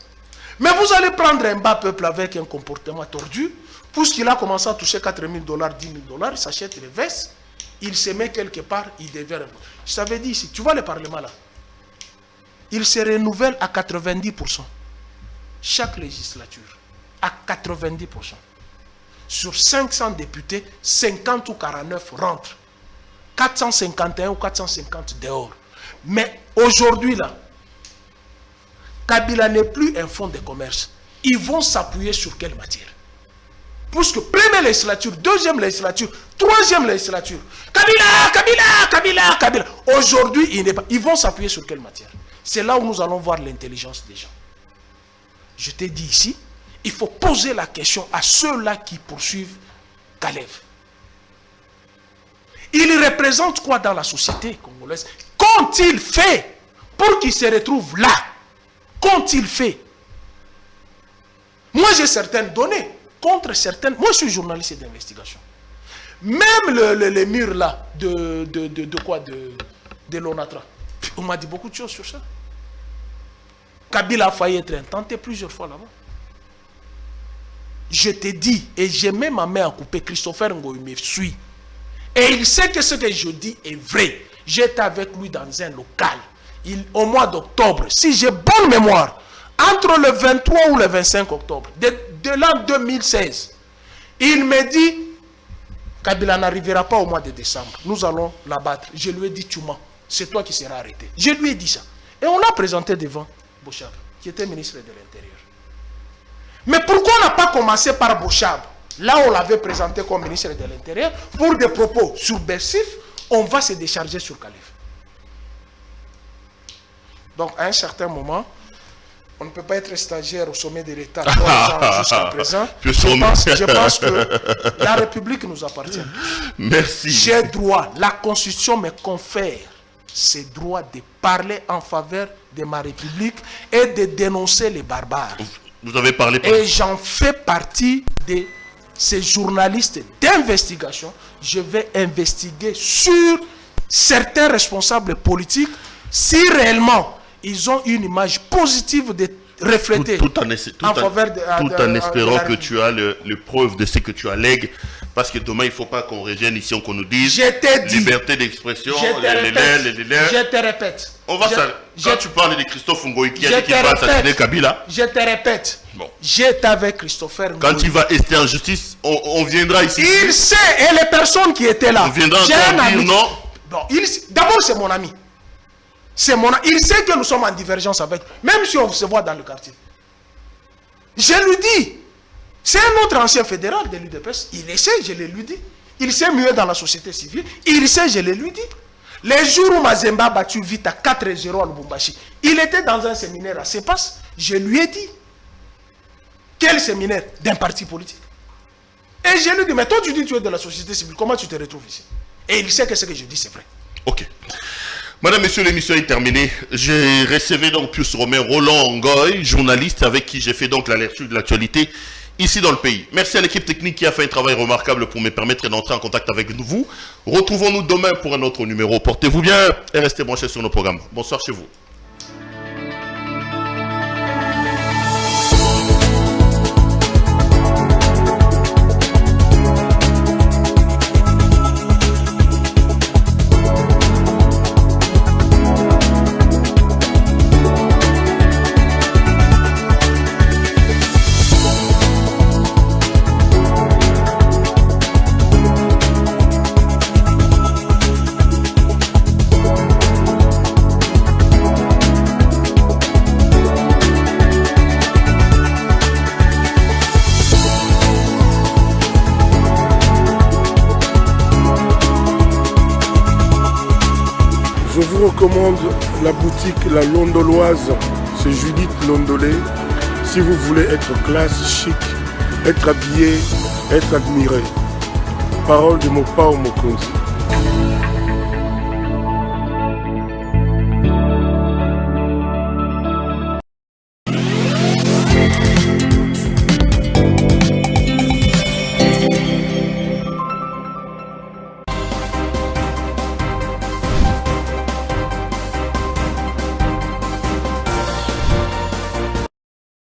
Speaker 1: Mais vous allez prendre un bas peuple avec un comportement tordu, puisqu'il a commencé à toucher 4 000 $, 10 000 $, il s'achète les vestes, il se met quelque part, il devient... Je t'avais dit ici, tu vois le Parlement là, il se renouvelle à 90%. Chaque législature, à 90%. Sur 500 députés, 50 ou 49 rentrent. 451 ou 450 dehors. Mais aujourd'hui là, Kabila n'est plus un fonds de commerce. Ils vont s'appuyer sur quelle matière? Puisque première législature, deuxième législature, troisième législature, Kabila. Aujourd'hui, ils vont s'appuyer sur quelle matière? C'est là où nous allons voir l'intelligence des gens. Je t'ai dit ici, il faut poser la question à ceux-là qui poursuivent Kalev. Il représente quoi dans la société congolaise? Qu'ont-ils fait pour qu'ils se retrouvent là? Qu'ont-ils fait? Moi, j'ai certaines données contre certaines... Moi, je suis journaliste d'investigation. Même les murs là, de quoi? De l'ONATRA. On m'a dit beaucoup de choses sur ça. Kabila a failli être intenté plusieurs fois là-bas. Je te dis, et j'ai mis ma main à couper, Christopher Ngoï me suit. Et il sait que ce que je dis est vrai. J'étais avec lui dans un local. Au mois d'octobre, si j'ai bonne mémoire, entre le 23 ou le 25 octobre de l'an 2016, il me dit, Kabila n'arrivera pas au mois de décembre. Nous allons l'abattre. Je lui ai dit, tu mens. C'est toi qui seras arrêté. Je lui ai dit ça. Et on l'a présenté devant Bochab, qui était ministre de l'Intérieur. Mais pourquoi on n'a pas commencé par Bochab? Là, on l'avait présenté comme ministre de l'Intérieur. Pour des propos subversifs, on va se décharger sur Kalev. Donc, à un certain moment, on ne peut pas être stagiaire au sommet de l'État jusqu'à présent. Je pense que la République nous appartient.
Speaker 2: Merci.
Speaker 1: J'ai droit, la Constitution me confère ce droit de parler en faveur de ma République et de dénoncer les barbares.
Speaker 2: Vous avez parlé...
Speaker 1: Et j'en fais partie de ces journalistes d'investigation. Je vais investiguer sur certains responsables politiques si réellement ils ont une image positive de refléter
Speaker 2: tout en espérant que tu as le preuve de ce que tu allègues, parce que demain il ne faut pas qu'on revienne ici, qu'on nous dise liberté d'expression,
Speaker 1: je te répète.
Speaker 2: On va quand tu parles de Christophe Ngoï qui a dit qu'il va assassiner Kabila.
Speaker 1: Je te répète. Bon. J'étais avec Christopher Ngoï.
Speaker 2: Quand il va rester en justice, on viendra ici.
Speaker 1: Il sait, et les personnes qui étaient là.
Speaker 2: On viendra encore dire non.
Speaker 1: D'abord c'est mon ami. Il sait que nous sommes en divergence avec, même si on se voit dans le quartier. Je lui dis, c'est un autre ancien fédéral de l'UDPS, il essaie, je l'ai lui dit. Il s'est mué dans la société civile, il sait, je l'ai lui dit. Les jours où Mazemba a battu vite à 4-0 à Lubumbashi, il était dans un séminaire à Sepas, je lui ai dit. Quel séminaire? D'un parti politique. Et je lui ai dit, mais toi tu dis que tu es de la société civile, comment tu te retrouves ici? Et il sait que ce que je dis c'est vrai.
Speaker 2: Ok. Madame, Messieurs, l'émission est terminée. J'ai recevé donc Pius Romain Roland Ngoï, journaliste avec qui j'ai fait donc la lecture de l'actualité ici dans le pays. Merci à l'équipe technique qui a fait un travail remarquable pour me permettre d'entrer en contact avec vous. Retrouvons-nous demain pour un autre numéro. Portez-vous bien et restez branchés sur nos programmes. Bonsoir chez vous.
Speaker 3: recommande la boutique La Londoloise. C'est Judith Londolé. Si vous voulez être classe, chic, être habillé, être admiré. Parole de Mopao Mokonzi.